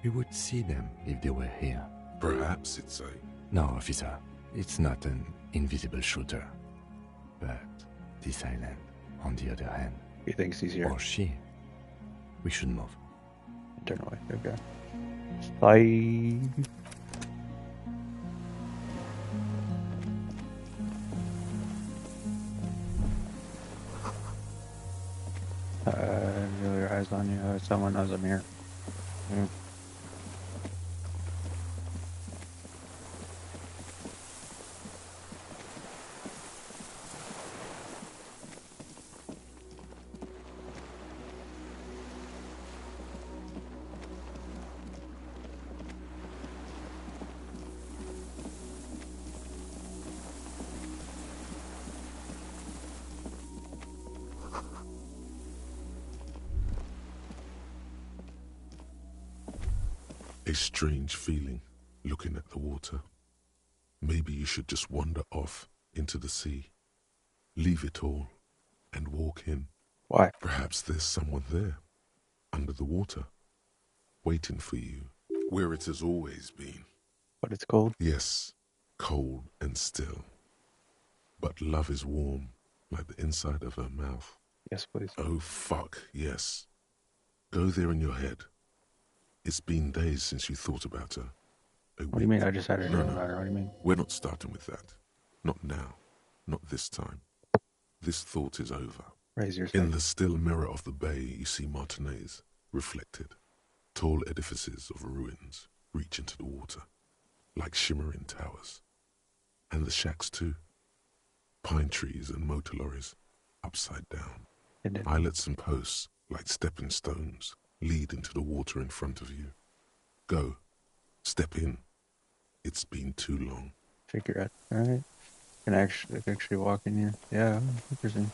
We would see them if they were here. Perhaps it's a... No, officer. It's not an invisible shooter. But this island, on the other hand, He thinks he's here. or she. We should move. Turn away. Okay. Bye. Roll your eyes on you. Someone knows I'm here. A strange feeling, looking at the water. Maybe you should just wander off into the sea. Leave it all, and walk in. Why? Perhaps there's someone there, under the water, waiting for you, where it has always been. But it's cold. Yes, cold and still. But love is warm, like the inside of her mouth. Yes, please. Oh, fuck, yes. Go there in your head. It's been days since you thought about her. What do you mean? I just had a dream No. about her. What do you mean? We're not starting with that. Not now. Not this time. This thought is over. Raise your In the still mirror of the bay, you see Martinez, reflected. Tall edifices of ruins reach into the water, like shimmering towers. And the shacks too. Pine trees and motor lorries, upside down. Islets and posts, like stepping stones, lead into the water in front of you. Go. Step in. It's been too long. Figure out. Alright. Can actually walk in here. Yeah, interesting.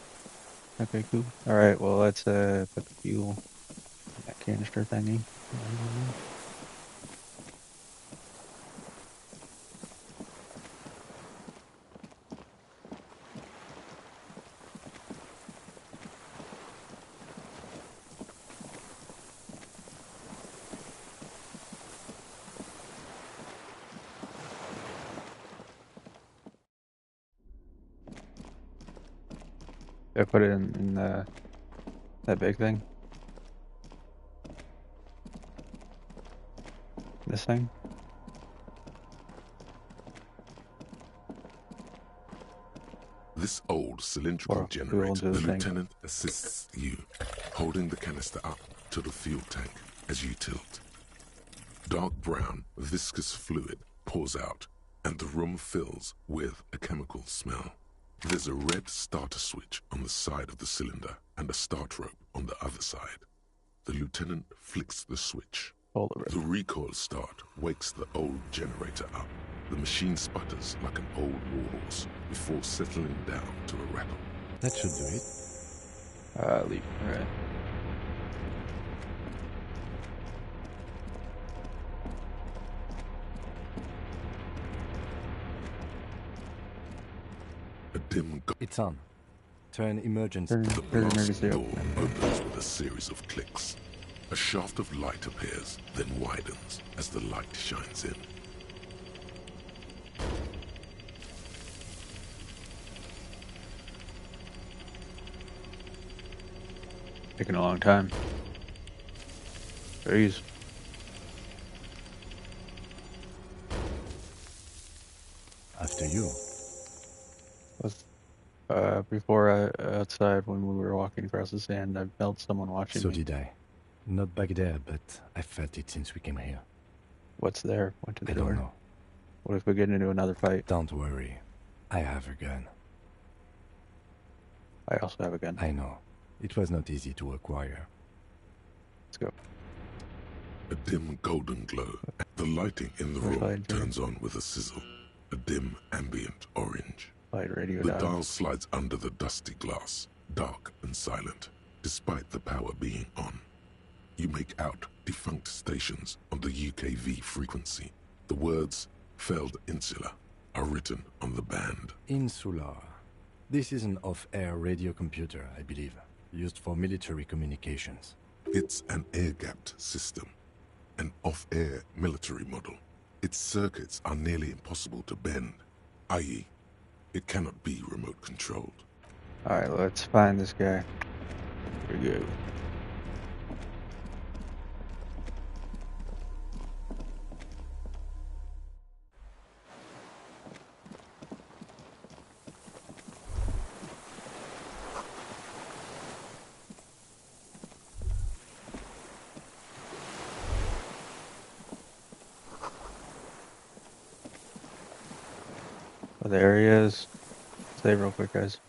Okay, cool. Alright, well let's put the fuel in that canister thingy. I put it in that big thing. This thing. This old cylindrical generator, the lieutenant assists you, holding the canister up to the fuel tank as you tilt. Dark brown, viscous fluid pours out, and the room fills with a chemical smell. There's a red starter switch on the side of the cylinder and a start rope on the other side. The lieutenant flicks the switch. The recoil start wakes the old generator up. The machine sputters like an old warhorse before settling down to a rattle. That should do it. Leave. Alright. A dim It's on. Turn emergency. The blast door opens with a series of clicks. A shaft of light appears, then widens as the light shines in. Taking a long time. Jeez. After you. Before outside when we were walking across the sand, I felt someone watching me. So did I. Not back there, but I felt it since we came here. What's there? Went to the door. I don't know. What if we get into another fight? Don't worry. I have a gun. I also have a gun. I know. It was not easy to acquire. Let's go. A dim golden glow. The lighting in the room turns on with a sizzle. A dim ambient orange. Radio the dial slides under the dusty glass, dark and silent, despite the power being on. You make out defunct stations on the UKV frequency. The words, failed insula, are written on the band. Insular. This is an off-air radio computer, I believe, used for military communications. It's an air-gapped system, an off-air military model. Its circuits are nearly impossible to bend, i.e., it cannot be remote controlled. Alright, let's find this guy. Here we go. Oh, there he is. Stay real quick, guys.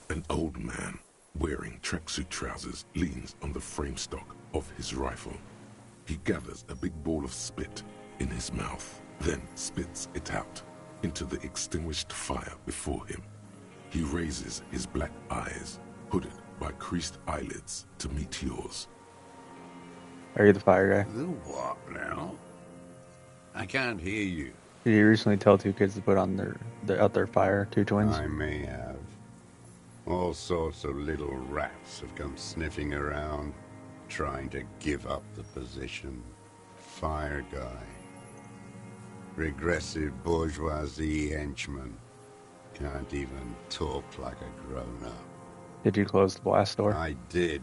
An old man, wearing tracksuit trousers, leans on the frame stock of his rifle. He gathers a big ball of spit in his mouth, then spits it out into the extinguished fire before him. He raises his black eyes, hooded by creased eyelids, to meet yours. Are you the fire guy? The what now? I can't hear you. Did you recently tell two kids to put on their fire? Two twins? I may have. All sorts of little rats have come sniffing around, trying to give up the position. Fire guy. Regressive bourgeoisie henchman. Can't even talk like a grown-up. Did you close the blast door? I did.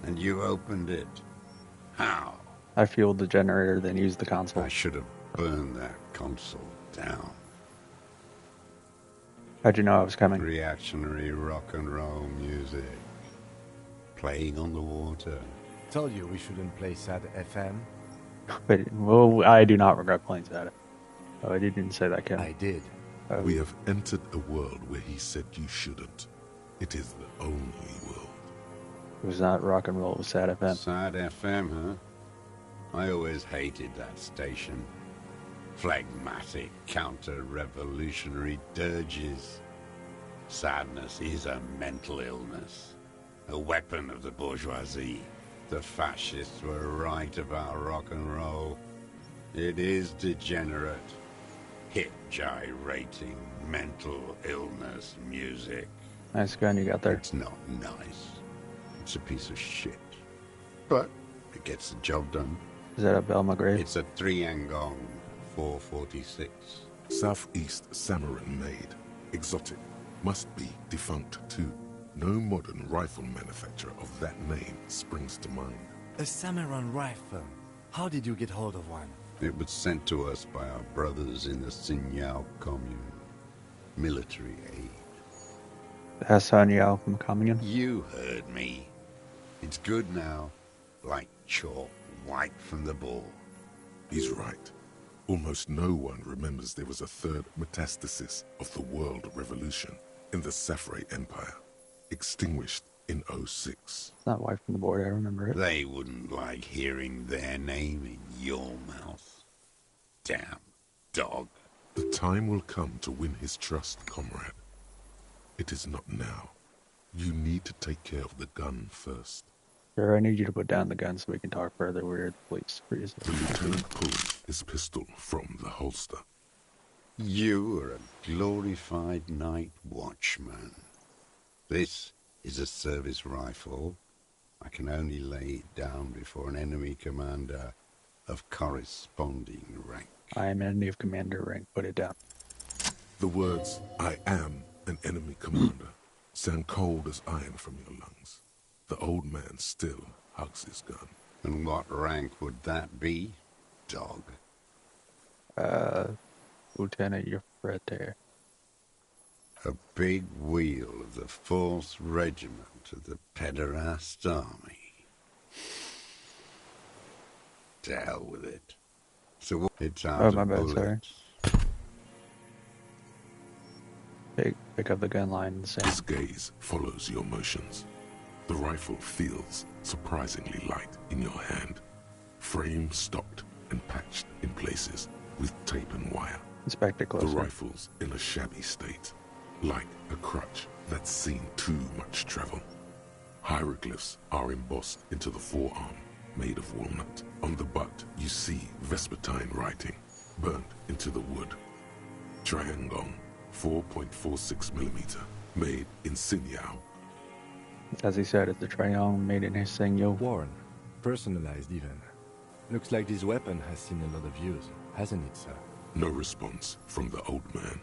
And you opened it. How? I fueled the generator, then used the console. I should have burned that console down. How'd you know I was coming? Reactionary rock and roll music. Playing on the water. Told you we shouldn't play sad FM. But, well, I do not regret playing that. Oh, I didn't say that, Ken. I did. Oh, We have entered a world where he said you shouldn't. It is the only world. it was not rock and roll, it was sad FM. Sad FM, huh? I always hated that station. Phlegmatic, counter-revolutionary dirges. Sadness is a mental illness. A weapon of the bourgeoisie. The fascists were right about rock and roll. It is degenerate. Hip gyrating, mental illness music. Nice gun you got there. It's not nice. It's a piece of shit. But it gets the job done. Is that a Bell McGrave? It's a 3-Angong 446. Southeast Samaran made. Exotic. Must be defunct too. No modern rifle manufacturer of that name springs to mind. A Samaran rifle. How did you get hold of one? It was sent to us by our brothers in the Sinyao commune. Military aid. That's Hassan Yao from Commune. You heard me. It's good now. Like chalk wiped from the ball. He's right. Almost no one remembers there was a third metastasis of the world revolution in the Safre Empire, extinguished in 06. It's not wiped from the board, I remember it. They wouldn't like hearing their name in your mouth. Damn dog. The time will come to win his trust, comrade. It is not now. You need to take care of the gun first. Sir, I need you to put down the gun so we can talk further. We're at the police. Freeze. The lieutenant pulled his pistol from the holster. You are a glorified night watchman. This is a service rifle. I can only lay it down before an enemy commander of corresponding rank. I am enemy of commander rank. Put it down. The words, "I am an enemy commander," sound cold as iron from your lungs. The old man still hugs his gun. And what rank would that be, dog? Lieutenant, you're right there. A big wheel of the 4th Regiment of the Pederast Army. To hell with it. So it's out Oh, my of bad, bullets. sorry. Pick up the gun line and say, His gaze follows your motions. The rifle feels surprisingly light in your hand. Frame stocked and patched in places with tape and wire. inspect it The closer. rifle's in a shabby state, like a crutch that's seen too much travel. Hieroglyphs are embossed into the forearm, made of walnut. On the butt, you see Vespertine writing, burnt into the wood. Triangong, 4.46mm, made in Sinyao. As he said, it's a Triangle made in his Singyo. Worn. Personalized even. Looks like this weapon has seen a lot of use, hasn't it, sir? No response from the old man.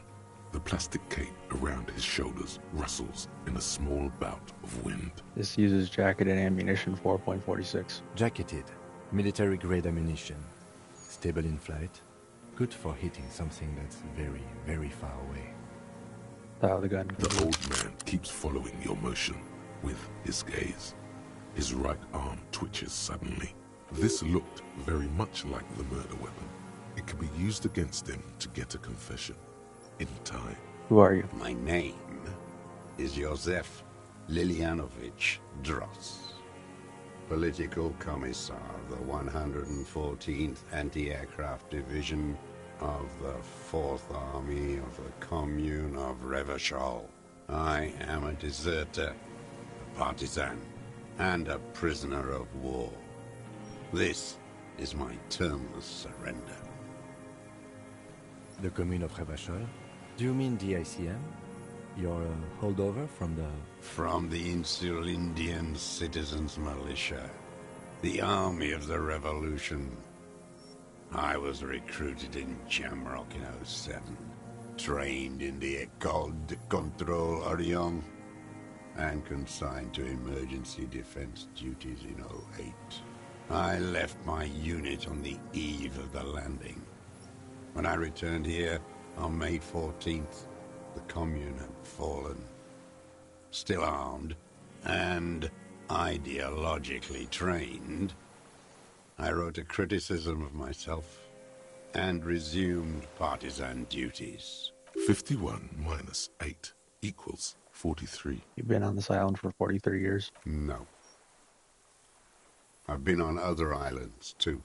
The plastic cape around his shoulders rustles in a small bout of wind. This uses jacket and ammunition 4.46. Jacketed. Military-grade ammunition. Stable in flight. Good for hitting something that's very, very far away. Style the gun. The old man keeps following your motion with his gaze. His right arm twitches suddenly. This looked very much like the murder weapon. It could be used against him to get a confession. In time. Who are you? My name is Josef Lilianovich Dross, Political Commissar of the 114th Anti-Aircraft Division of the 4th Army of the Commune of Revachol. I am a deserter, a partisan, and a prisoner of war. This is my termless surrender. The commune of Revachol? Do you mean the ICM? You're a holdover from the... From the Insular Indian Citizens Militia, the army of the revolution. I was recruited in Jamrock in 07. trained in the École de Contrôle Orion and consigned to emergency defense duties in '08. I left my unit on the eve of the landing. When I returned here on May 14th, the Commune had fallen. Still armed and ideologically trained, I wrote a criticism of myself and resumed partisan duties. 51 minus 8 equals 43. You've been on this island for 43 years. No. I've been on other islands, too.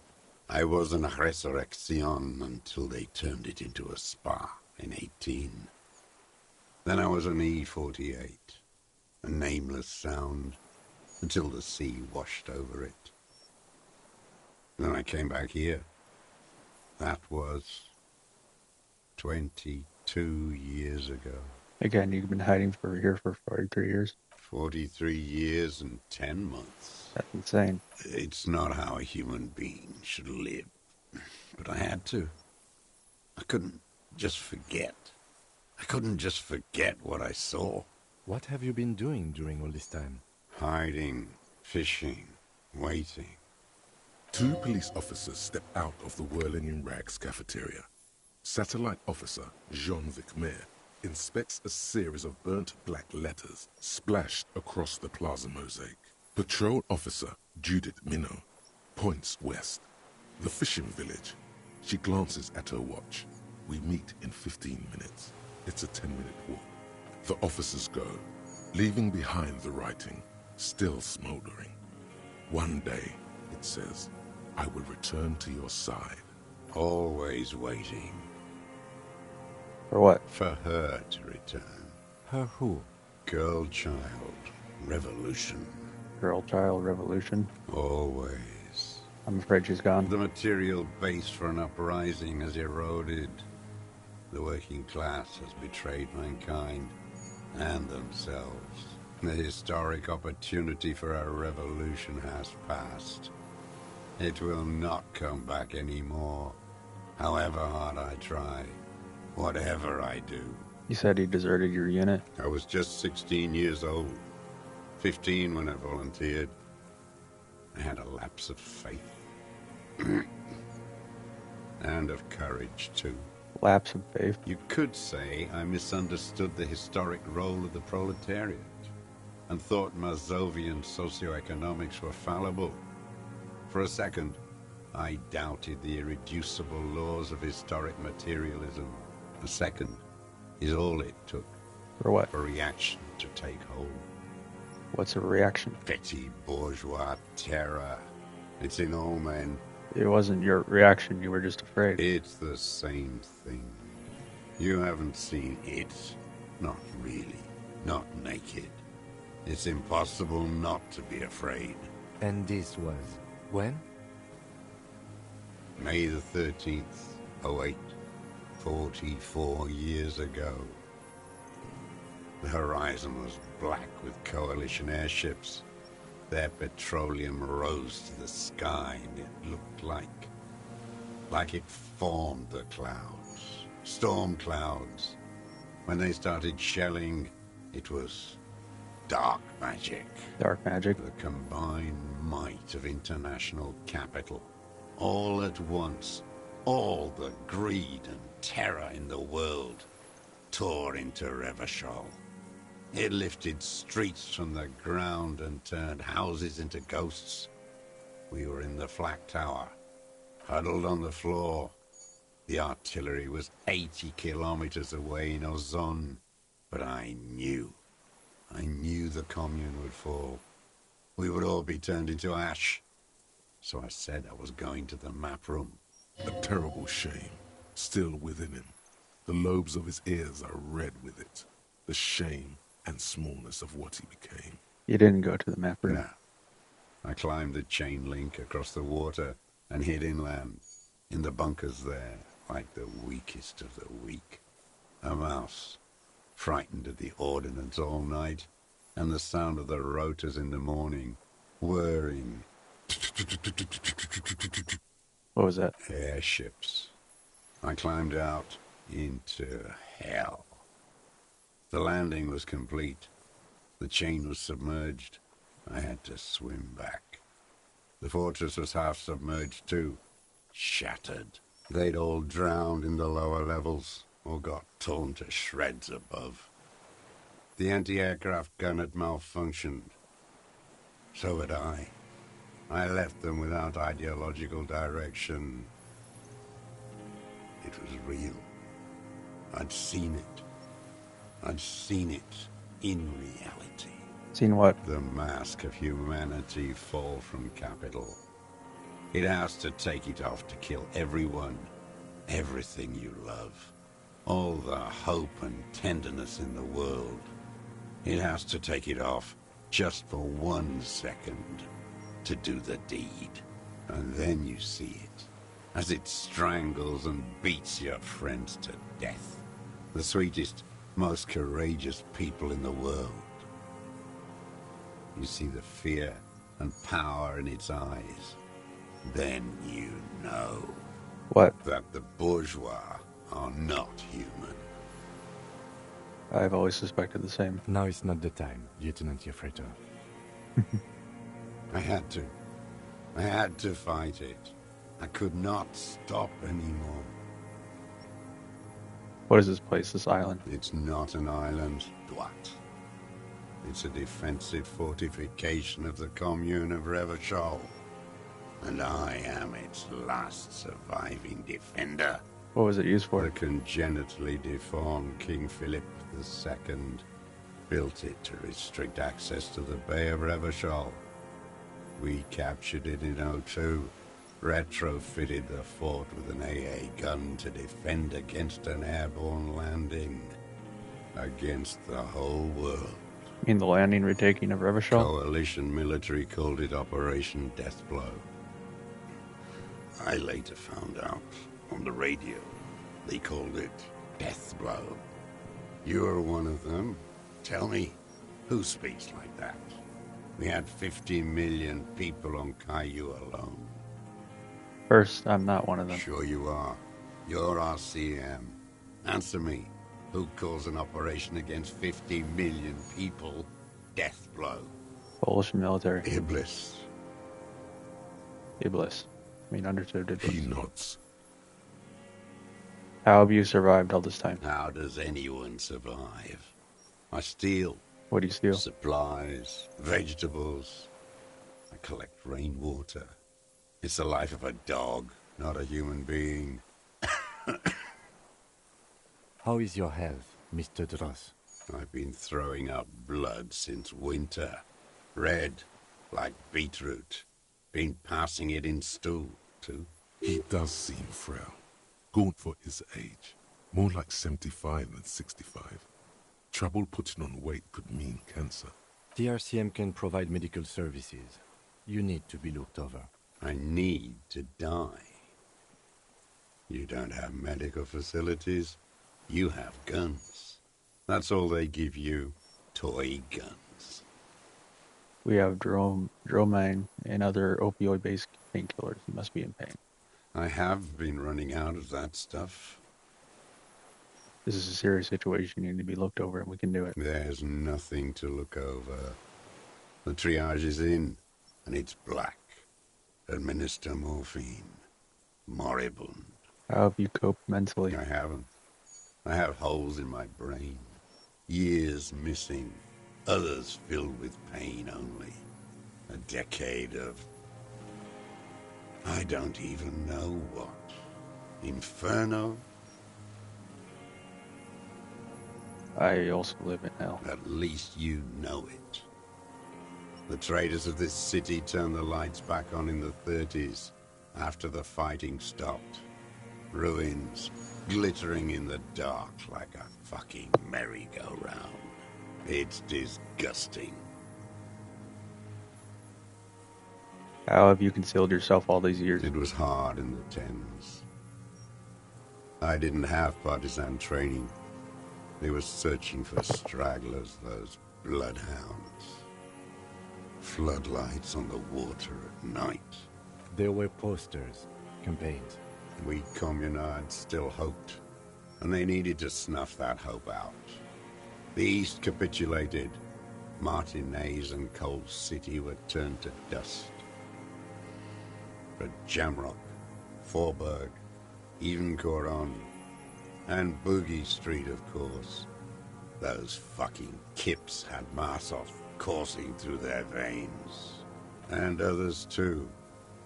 I was in Resurrection until they turned it into a spa in '18. Then I was on E48, a nameless sound, until the sea washed over it. Then I came back here. That was 22 years ago. Again, you've been hiding here for 43 years. 43 years and 10 months. That's insane. It's not how a human being should live. But I had to. I couldn't just forget. I couldn't just forget what I saw. What have you been doing during all this time? Hiding, fishing, waiting. 2 police officers step out of the Whirling in Rags cafeteria. Satellite officer Jean-Vic Mayer inspects a series of burnt black letters splashed across the plaza mosaic. Patrol officer Judith Minot points west. The fishing village. She glances at her watch. We meet in 15 minutes. It's a 10-minute walk. The officers go, leaving behind the writing, still smoldering. One day, it says, I will return to your side. Always waiting. For what? For her to return. Her who? Girl, child, revolution. Girl, child, revolution. Always. I'm afraid she's gone. The material base for an uprising has eroded. The working class has betrayed mankind and themselves. The historic opportunity for a revolution has passed. It will not come back anymore, however hard I try, whatever I do. You said he deserted your unit. I was just 16 years old, 15 when I volunteered. I had a lapse of faith. And of courage, too. Lapse of faith. You could say I misunderstood the historic role of the proletariat and thought Mazovian socioeconomics were fallible. For a second, I doubted the irreducible laws of historic materialism. A second is all it took For what? for reaction to take hold. What's a reaction? Petty bourgeois terror. It's in all men. It wasn't your reaction. You were just afraid. It's the same thing. You haven't seen it. Not really. Not naked. It's impossible not to be afraid. And this was when? May the 13th, '08. 44 years ago. The horizon was black with coalition airships. Their petroleum rose to the sky, and it looked like it formed the clouds. Storm clouds. When they started shelling, it was dark magic. Dark magic. The combined might of international capital. All at once, all the greed and terror in the world tore into Revachol. It lifted streets from the ground and turned houses into ghosts. We were in the flak tower, huddled on the floor. The artillery was 80 kilometers away in Ozon, but I knew the commune would fall. We would all be turned into ash. So I said I was going to the map room. A terrible shame still within him. The lobes of his ears are red with it. The shame and smallness of what he became. You didn't go to the map room. No. I climbed the chain link across the water and hid inland, in the bunkers there, like the weakest of the weak. A mouse, frightened at the ordnance all night, and the sound of the rotors in the morning, whirring. What was that? Airships. I climbed out, into hell. The landing was complete. The chain was submerged. I had to swim back. The fortress was half submerged too. Shattered. They'd all drowned in the lower levels, or got torn to shreds above. The anti-aircraft gun had malfunctioned. So had I. I left them without ideological direction. It was real. I'd seen it. I'd seen it in reality. Seen what? The mask of humanity fall from Capital. It has to take it off to kill everyone, everything you love. All the hope and tenderness in the world. It has to take it off just for 1 second to do the deed. And then you see it, as it strangles and beats your friends to death. The sweetest, most courageous people in the world. You see the fear and power in its eyes. Then you know. What? That the bourgeois are not human. I've always suspected the same. Now is not the time, Lieutenant Jeffreter. I had to. I had to fight it. I could not stop anymore. What is this place, this island? It's not an island, Dwight. It's a defensive fortification of the commune of Revachol. And I am its last surviving defender. What was it used for? The congenitally deformed King Philip II built it to restrict access to the Bay of Revachol. We captured it in '02, retrofitted the fort with an AA gun to defend against an airborne landing. Against the whole world. You mean the landing retaking of Revachol? Coalition military called it Operation Deathblow. I later found out on the radio they called it Deathblow. You're one of them. Tell me, who speaks like that? We had 50 million people on Caillou alone. First, I'm not one of them. Sure you are. You're our CM. Answer me. Who calls an operation against 50 million people Deathblow? Polish military. Iblis. Iblis. I mean, understood Iblis. He nods. How have you survived all this time? How does anyone survive? I steal. What do you steal? Supplies, vegetables. I collect rainwater. It's the life of a dog, not a human being. How is your health, Mr. Dross? I've been throwing up blood since winter. Red, like beetroot. Been passing it in stool, too. He does seem frail. Gaunt for his age. More like 75 than 65. Trouble putting on weight could mean cancer. The RCM can provide medical services. You need to be looked over. I need to die. You don't have medical facilities. You have guns. That's all they give you. Toy guns. We have Dromine and other opioid-based painkillers. You must be in pain. I have been running out of that stuff. This is a serious situation. You need to be looked over, and we can do it. There's nothing to look over. The triage is in, and it's black. Administer morphine. Moribund. How have you coped mentally? I haven't. I have holes in my brain. Years missing. Others filled with pain only. A decade of... I don't even know what. Inferno? I also live in hell. At least you know it. The traders of this city turned the lights back on in the 30s, after the fighting stopped. Ruins, glittering in the dark like a fucking merry-go-round. It's disgusting. How have you concealed yourself all these years? It was hard in the Thames. I didn't have partisan training. They were searching for stragglers, those bloodhounds. Floodlights on the water at night. There were posters, campaigns. We communards still hoped. and they needed to snuff that hope out. The East capitulated. Martinez and Cold City were turned to dust. But Jamrock, Forburg, even Coron, and Boogie Street, of course. Those fucking kips had Marsov coursing through their veins. And others too.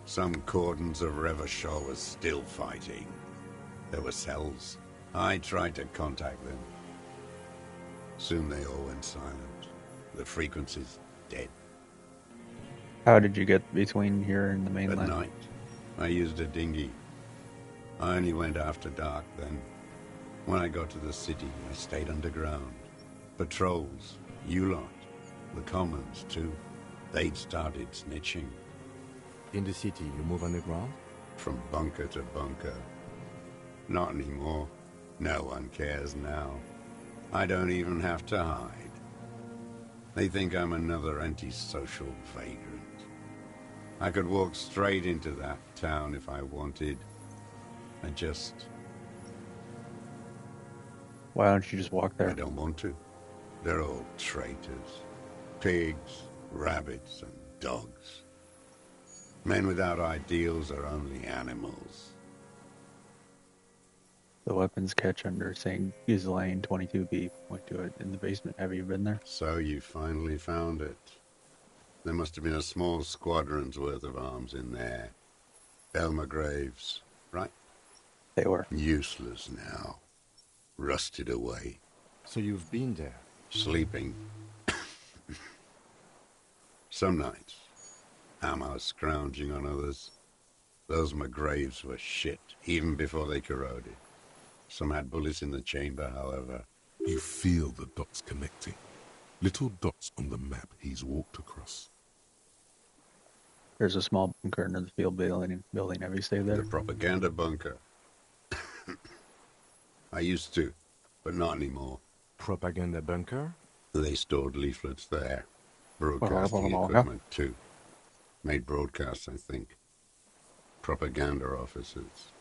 Some cordons of Revachol were still fighting. There were cells. I tried to contact them. Soon they all went silent. The frequency's dead. How did you get between here and the mainland? At night, I used a dinghy. I only went after dark then. When I got to the city, I stayed underground. Patrols, you lot, the commons too. They'd started snitching. In the city, you move underground? From bunker to bunker. Not anymore. No one cares now. I don't even have to hide. They think I'm another antisocial vagrant. I could walk straight into that town if I wanted. Why don't you just walk there? I don't want to. They're all traitors. Pigs, rabbits, and dogs. Men without ideals are only animals. The weapons catch under St. Ghislaine 22B. Point to it in the basement. Have you been there? So you finally found it. There must have been a small squadron's worth of arms in there. Belmer graves, right? They were. Useless now. Rusted away. So you've been there? Sleeping. Some nights. Ammo scrounging on others. Those McGraves were shit, even before they corroded. Some had bullets in the chamber, however. You feel the dots connecting. Little dots on the map he's walked across. There's a small bunker under the field building. Have you stayed there? The propaganda bunker. I used to, but not anymore. Propaganda bunker? They stored leaflets there. Broadcasting equipment, too. Made broadcasts, I think. Propaganda officers.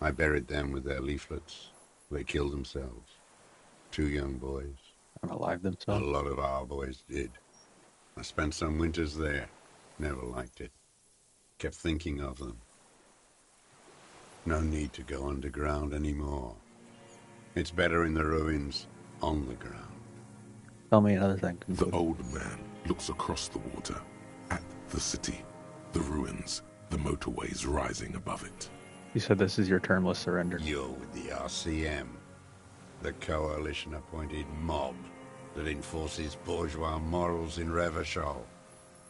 I buried them with their leaflets. They killed themselves. 2 young boys. Unalive A themselves? lot of our boys did. I spent some winters there. Never liked it. Kept thinking of them. No need to go underground anymore. It's better in the ruins, on the ground. Tell me another thing. The old man looks across the water, at the city, the ruins, the motorways rising above it. You said this is your termless surrender. You're with the RCM, the coalition-appointed mob that enforces bourgeois morals in Revachol.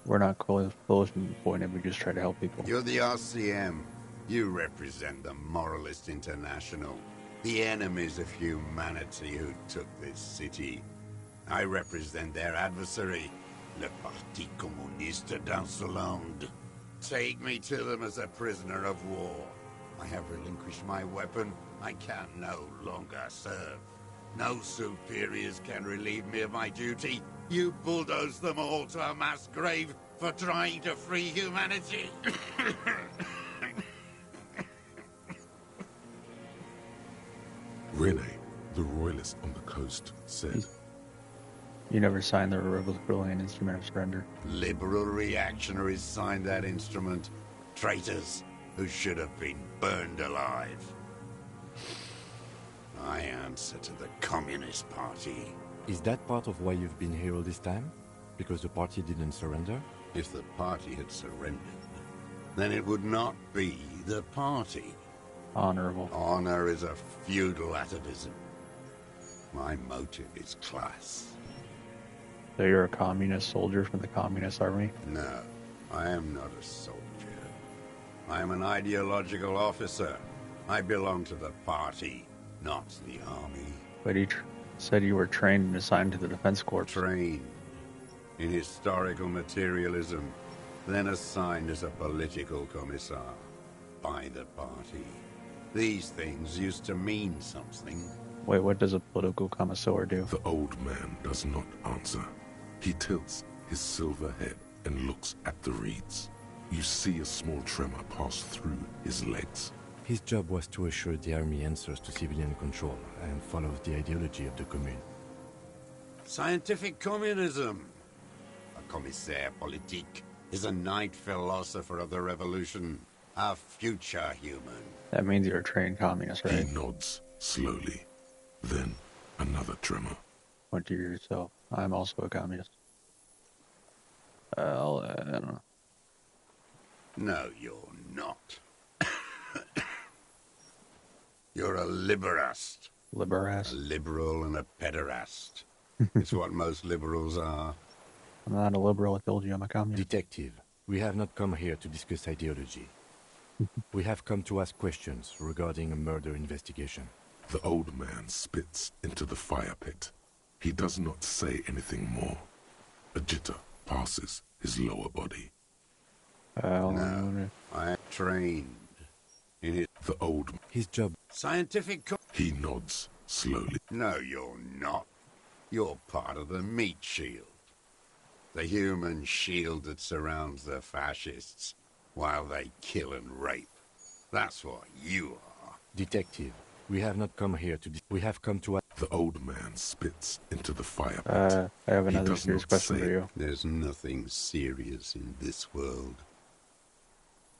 We're not coalition appointed. We just try to help people. You're the RCM. You represent the Moralist International, the enemies of humanity who took this city. I represent their adversary, le Parti Communiste d'Insolande. Take me to them as a prisoner of war. I have relinquished my weapon. I can no longer serve. No superiors can relieve me of my duty. You bulldoze them all to a mass grave for trying to free humanity. Rene, the royalist on the coast, said, You never signed the Rebellion Instrument of Surrender. Liberal reactionaries signed that instrument. Traitors who should have been burned alive. I answer to the Communist Party. Is that part of why you've been here all this time? Because the party didn't surrender? If the party had surrendered, then it would not be the party. Honorable. Honor is a feudal atavism. My motive is class. So you're a communist soldier from the communist army? No, I am not a soldier. I am an ideological officer. I belong to the party, not the army. But he said you were trained and assigned to the Defense Corps. Trained in historical materialism, then assigned as a political commissar by the party. These things used to mean something. Wait, what does a political commissar do? The old man does not answer. He tilts his silver head and looks at the reeds. You see a small tremor pass through his legs. His job was to assure the army answers to civilian control and follows the ideology of the Commune. Scientific communism. A commissaire politique is a night philosopher of the revolution. A future human. That means you're a trained communist, He right? nods slowly. Then another tremor. Point to yourself. I'm also a communist. I don't know. No, you're not. You're a liberast. A Liberas. liberal and a pederast. It's what most liberals are. I'm not a liberal, I told you I'm a communist. Detective, we have not come here to discuss ideology. We have come to ask questions regarding a murder investigation. The old man spits into the fire pit. He does not say anything more. A jitter passes his lower body. No, I am trained in it. The old... His job... Scientific He nods slowly. No, you're not. You're part of the meat shield. The human shield that surrounds the fascists while they kill and rape. That's what you are. Detective, we have not come here to... We have come to... The old man spits into the fire pit. I have He another does serious not question say- for you. There's nothing serious in this world.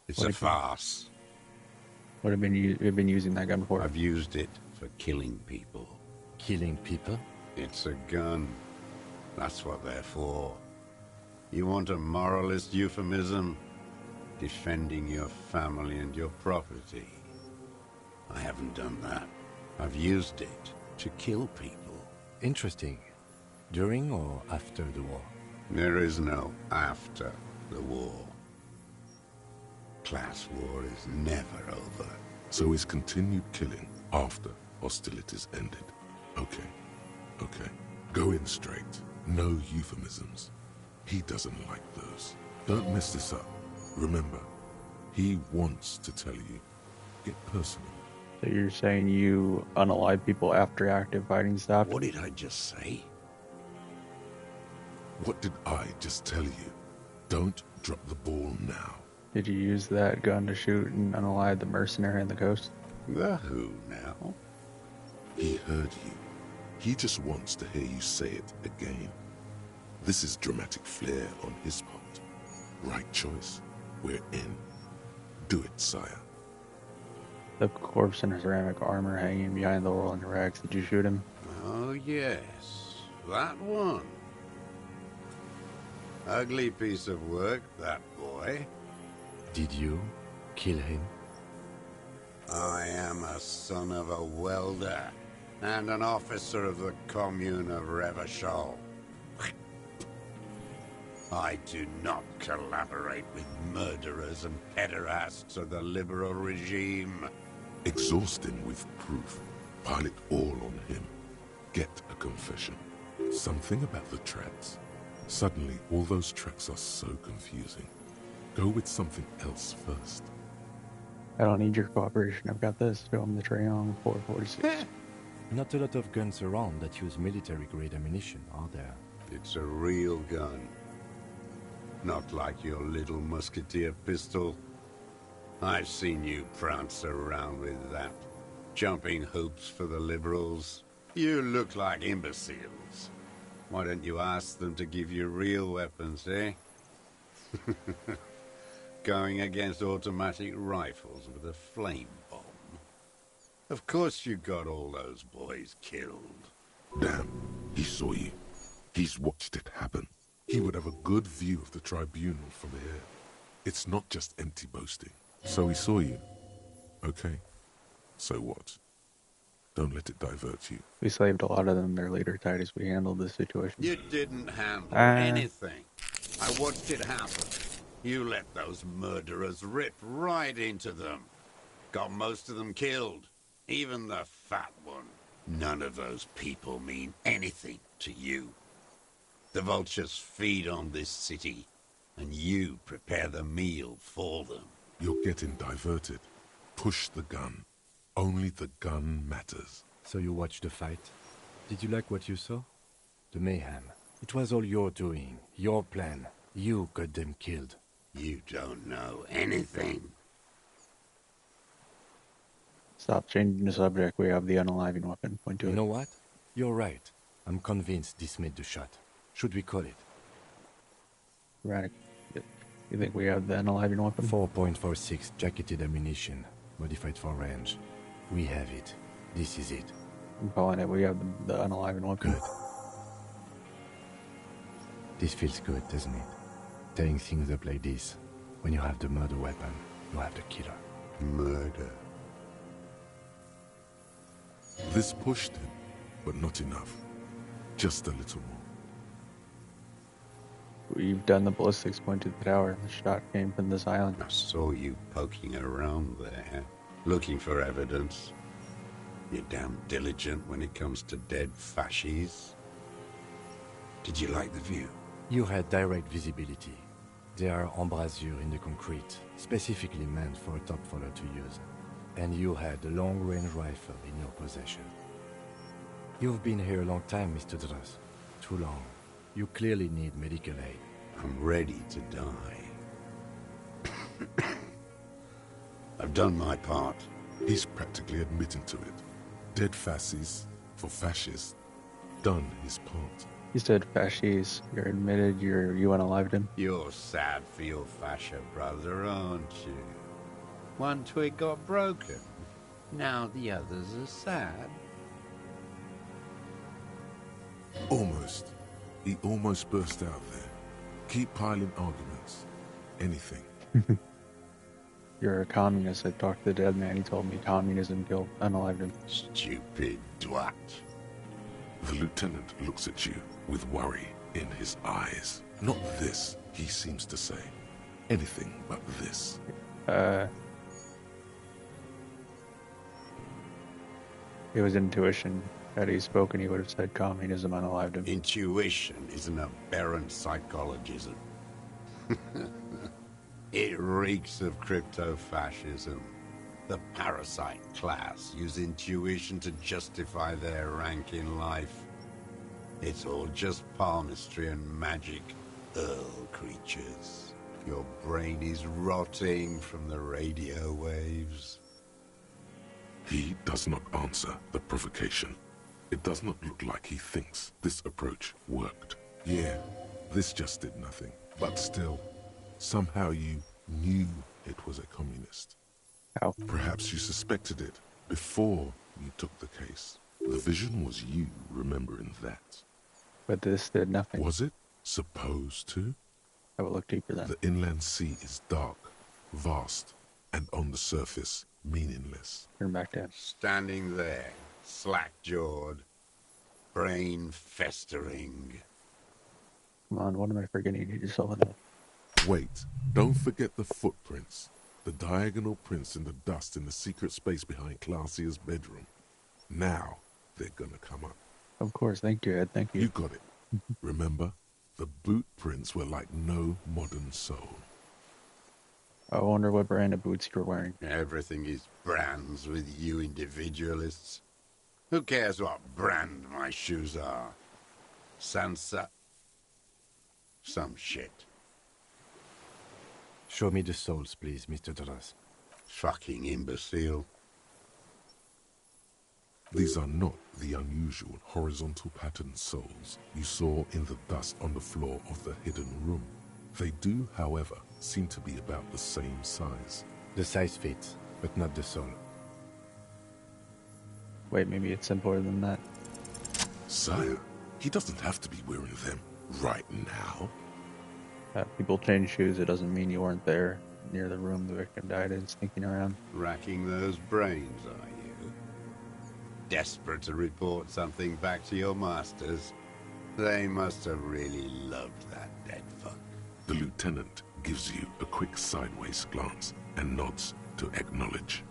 It's What a if- farce. What have you've been using that gun for? I've used it for killing people. Killing people? It's a gun. That's what they're for. You want a moralist euphemism? Defending your family and your property. I haven't done that. I've used it to kill people. Interesting. During or after the war? There is no after the war. Class war is never over. So is continued killing after hostilities ended. Okay. Okay. Go in straight. No euphemisms. He doesn't like those. Don't mess this up. Remember, he wants to tell you. Get personal. So you're saying you unalive people after active fighting stopped? What did I just say? What did I just tell you? Don't drop the ball now. Did you use that gun to shoot and unalive the mercenary and the ghost? The who now? He heard you. He just wants to hear you say it again. This is dramatic flair on his part. Right choice. We're in. Do it, sire. The corpse in ceramic armor hanging behind the whirling rags. Did you shoot him? Oh, yes. That one. Ugly piece of work, that boy. Did you kill him? I am a son of a welder and an officer of the Commune of Revachol. I do not collaborate with murderers and pederasts of the liberal regime. Exhaust him with proof. Pile it all on him. Get a confession. Something about the tracks. Suddenly, all those tracks are so confusing. Go with something else first. I don't need your cooperation. I've got this. Film the Triangle 446. Not a lot of guns around that use military-grade ammunition, are there? It's a real gun. Not like your little musketeer pistol. I've seen you prance around with that. Jumping hoops for the liberals. You look like imbeciles. Why don't you ask them to give you real weapons, eh? Going against automatic rifles with a flame bomb. Of course you got all those boys killed. Damn, he saw you. He's watched it happen. He would have a good view of the tribunal from here. It's not just empty boasting. So he saw you. Okay. So what? Don't let it divert you. We slaved a lot of them. Their later tidies. We handled this situation. You didn't handle anything. I watched it happen. You let those murderers rip right into them. Got most of them killed. Even the fat one. None of those people mean anything to you. The vultures feed on this city, and you prepare the meal for them. You're getting diverted. Push the gun. Only the gun matters. So you watched the fight? Did you like what you saw? The mayhem. It was all your doing, your plan. You got them killed. You don't know anything. Stop changing the subject. We have the unaliving weapon. Point to You it. know what? You're right. I'm convinced this made the shot. Should we call it? Right. You think we have the unaliving weapon? 4.46 jacketed ammunition, modified for range. We have it. This is it. I'm calling it. We have the unaliving weapon. Good. This feels good, doesn't it? Tearing things up like this. When you have the murder weapon, you have the killer. Murder. This pushed him, but not enough. Just a little more. We've done the ballistics point to the tower. The shot came from this island. I saw you poking around there, looking for evidence. You're damn diligent when it comes to dead fascies. Did you like the view? You had direct visibility. There are embrasures in the concrete, specifically meant for a top follower to use. And you had a long-range rifle in your possession. You've been here a long time, Mr. Dross. Too long. You clearly need medical aid. I'm ready to die. I've done my part. He's practically admitting to it. Dead fascists for fascists. Done his part. You said fascies. You're admitted you unalived him. You're sad for your fascia brother, aren't you? One twig got broken. Now the others are sad. Almost. He almost burst out there. Keep piling arguments. Anything. You're a communist. I talked to the dead man. He told me communism killed unalived him. Stupid twat. The lieutenant looks at you with worry in his eyes. Not this, he seems to say. Anything but this. It was intuition. Had he spoken, he would have said communism unalived him. Intuition is an aberrant psychologism. It reeks of crypto-fascism. The parasite class use intuition to justify their rank in life. It's all just palmistry and magic, Earl creatures. Your brain is rotting from the radio waves. He does not answer the provocation. It does not look like he thinks this approach worked. Yeah, this just did nothing. But still, somehow you knew it was a communist. How? Perhaps you suspected it before you took the case. The vision was you remembering that. But this did nothing. Was it supposed to? I will look deeper then. The inland sea is dark, vast, and on the surface, meaningless. Turn back down. Standing there, slack-jawed, brain festering. Come on, what am I forgetting? You just saw that. Wait, don't forget the footprints. The diagonal prints in the dust in the secret space behind Classia's bedroom. Now, they're gonna come up. Of course, thank you, Ed, thank you. You got it. Remember, the boot prints were like no modern soul. I wonder what brand of boots you're wearing. Everything is brands with you individualists. Who cares what brand my shoes are? Sansa... some shit. Show me the soles, please, Mr. Dross. Fucking imbecile. These are not the unusual horizontal patterned soles you saw in the dust on the floor of the hidden room. They do, however, seem to be about the same size. The size fits, but not the sole. Wait, maybe it's simpler than that. Sire, he doesn't have to be wearing them right now. People change shoes, it doesn't mean you weren't there near the room the victim died in, sneaking around. Racking those brains, are you? Desperate to report something back to your masters? They must have really loved that dead fuck. The lieutenant gives you a quick sideways glance and nods to acknowledge.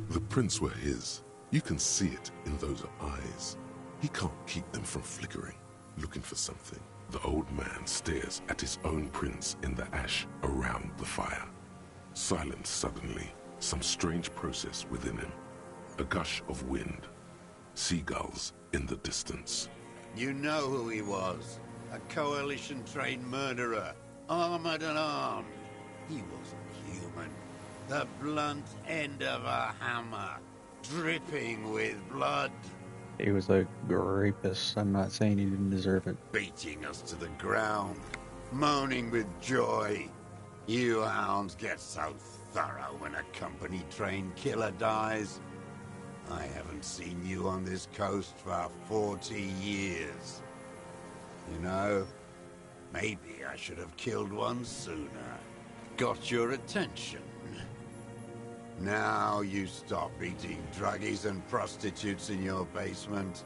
The prints were his. You can see it in those eyes. He can't keep them from flickering, looking for something. The old man stares at his own prints in the ash around the fire. Silent suddenly, some strange process within him. A gush of wind. Seagulls in the distance. You know who he was. A coalition-trained murderer. Armored and armed. He wasn't human. The blunt end of a hammer. dripping with blood, He was a rapist. I'm not saying he didn't deserve it. beating us to the ground, moaning with joy. You hounds get so thorough when a company-trained killer dies. I haven't seen you on this coast for 40 years. You know, maybe I should have killed one sooner. Got your attention. Now you stop eating druggies and prostitutes in your basement.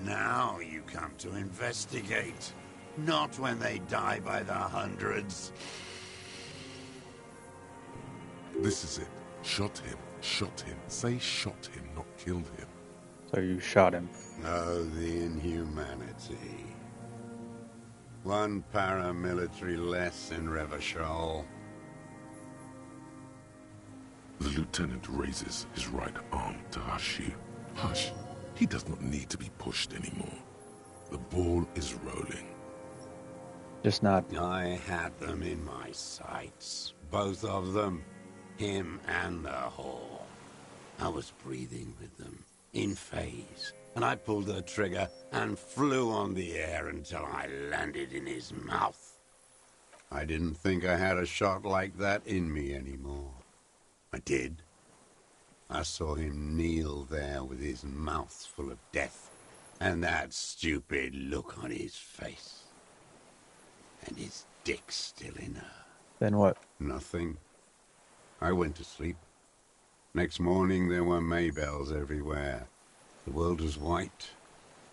Now you come to investigate. Not when they die by the hundreds. This is it. Shot him. Shot him. Say shot him, not killed him. So you shot him. Oh, the inhumanity. One paramilitary less in Revachol. The lieutenant raises his right arm to hush you. Hush. He does not need to be pushed anymore. The ball is rolling. Just not. I had them in my sights. Both of them. Him and the whore. I was breathing with them, in phase, and I pulled the trigger and flew on the air until I landed in his mouth. I didn't think I had a shot like that in me anymore. I did. I saw him kneel there with his mouth full of death, and that stupid look on his face. And his dick still in her. Then what? Nothing. I went to sleep. Next morning there were Maybells everywhere. The world was white,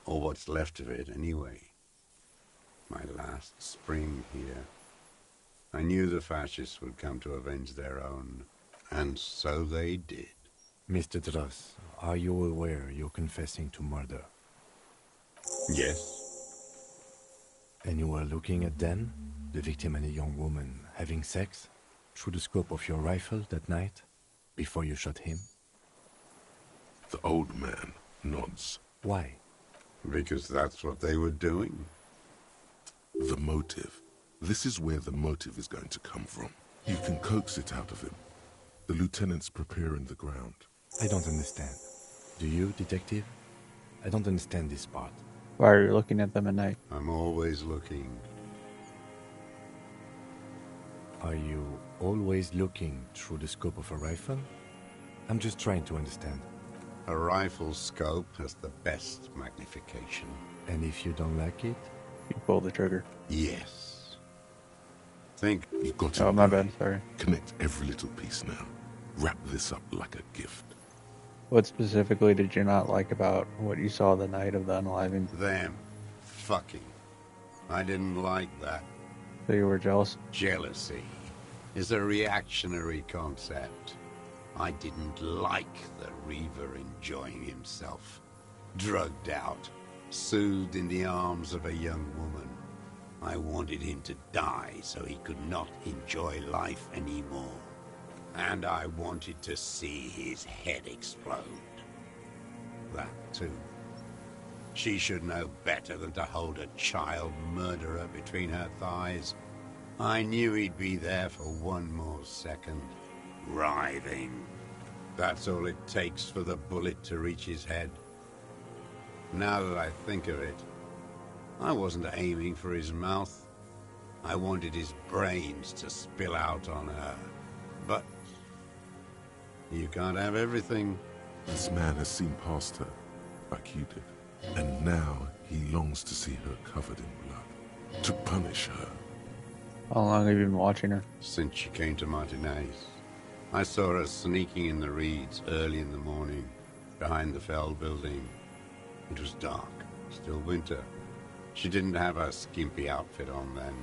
or what's left of it anyway. My last spring here. I knew the fascists would come to avenge their own, and so they did. Mr. Dross, are you aware you're confessing to murder? Yes. And you were looking at Dan, the victim and a young woman, having sex, through the scope of your rifle that night, before you shot him? The old man nods. Why? Because that's what they were doing. The motive. This is where the motive is going to come from. You can coax it out of him. The lieutenant's preparing the ground. I don't understand. Do you, detective? I don't understand this part. Why are you looking at them at night? I'm always looking. Are you always looking through the scope of a rifle? I'm just trying to understand. A rifle scope has the best magnification. And if you don't like it? You pull the trigger. Yes. Think. You've got to Oh, my bad. Sorry. connect every little piece now. Wrap this up like a gift. What specifically did you not like about what you saw the night of the unaliving? Them. Fucking. I didn't like that. So you were jealous? Jealousy is a reactionary concept. I didn't like the Reaver enjoying himself. Drugged out, soothed in the arms of a young woman. I wanted him to die so he could not enjoy life anymore. And I wanted to see his head explode. That too. She should know better than to hold a child murderer between her thighs. I knew he'd be there for one more second. Writhing. That's all it takes for the bullet to reach his head. Now that I think of it, I wasn't aiming for his mouth. I wanted his brains to spill out on her. But you can't have everything. This man has seen past her, like you did. And now he longs to see her covered in blood. To punish her. How long have you been watching her? Since she came to Martinez. I saw her sneaking in the reeds early in the morning, behind the Fell building. It was dark, still winter. She didn't have her skimpy outfit on then,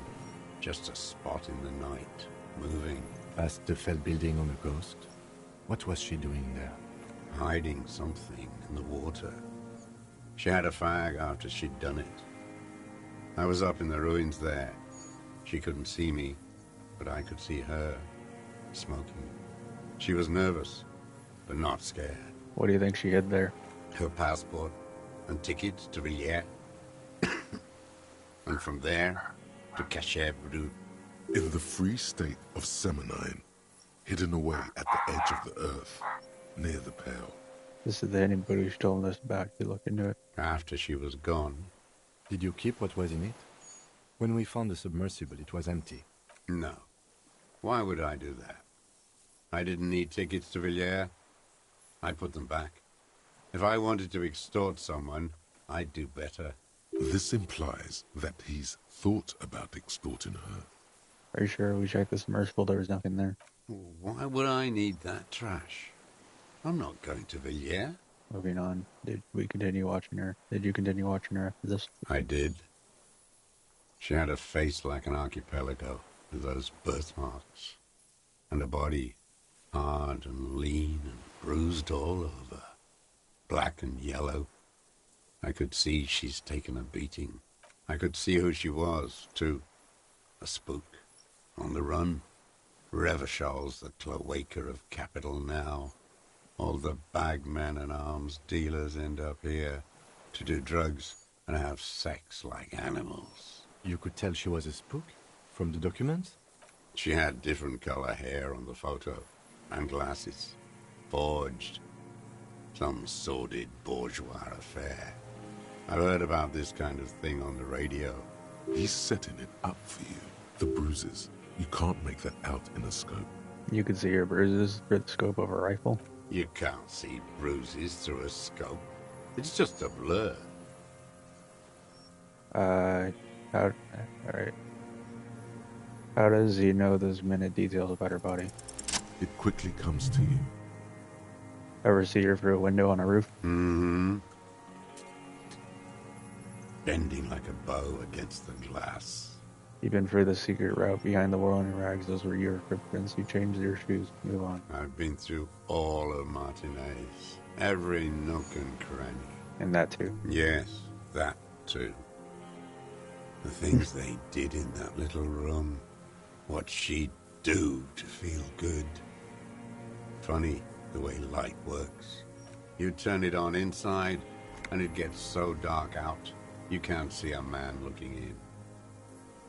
just a spot in the night, moving. Past the Fell building on the coast? What was she doing there? Hiding something in the water. She had a fag after she'd done it. I was up in the ruins there. She couldn't see me, but I could see her, smoking. She was nervous, but not scared. What do you think she hid there? Her passport and tickets to Villiers. And from there, to Cachet Brut. In the free state of Seminine, hidden away at the edge of the earth, near the Pale. Near the Pale. This is the anybody who's told us about. You look into it. After she was gone. Did you keep what was in it? When we found the submersible, it was empty. No. Why would I do that? I didn't need tickets to Villiers. I put them back. If I wanted to extort someone, I'd do better. This implies that he's thought about extorting her. Are you sure we checked the submersible? There was nothing there. Why would I need that trash? I'm not going to Villiers. Moving on. Did we continue watching her? Did you continue watching her after this? I did. She had a face like an archipelago, with those birthmarks. And a body, hard and lean and bruised all over. Black and yellow. I could see she's taken a beating. I could see who she was, too. A spook. On the run. Revishal's the cloaca of capital now. All the bagmen and arms dealers end up here to do drugs and have sex like animals. You could tell she was a spook? From the documents? She had different color hair on the photo. And glasses. Forged. Some sordid bourgeois affair. I've heard about this kind of thing on the radio. He's setting it up for you. The bruises. You can't make that out in a scope. You could see her bruises through the scope of a rifle. You can't see bruises through a scope. It's just a blur. Alright. How does he know those minute details about her body? It quickly comes to you. Ever see her through a window on a roof? Mm-hmm. Bending like a bow against the glass. You've been through the secret route behind the whirling rags. Those were your footprints. You changed your shoes. Move on. I've been through all of Martinez. Every nook and cranny. And that too. Yes, that too. The things they did in that little room. What she'd do to feel good. Funny the way light works. You turn it on inside, and it gets so dark out, you can't see a man looking in.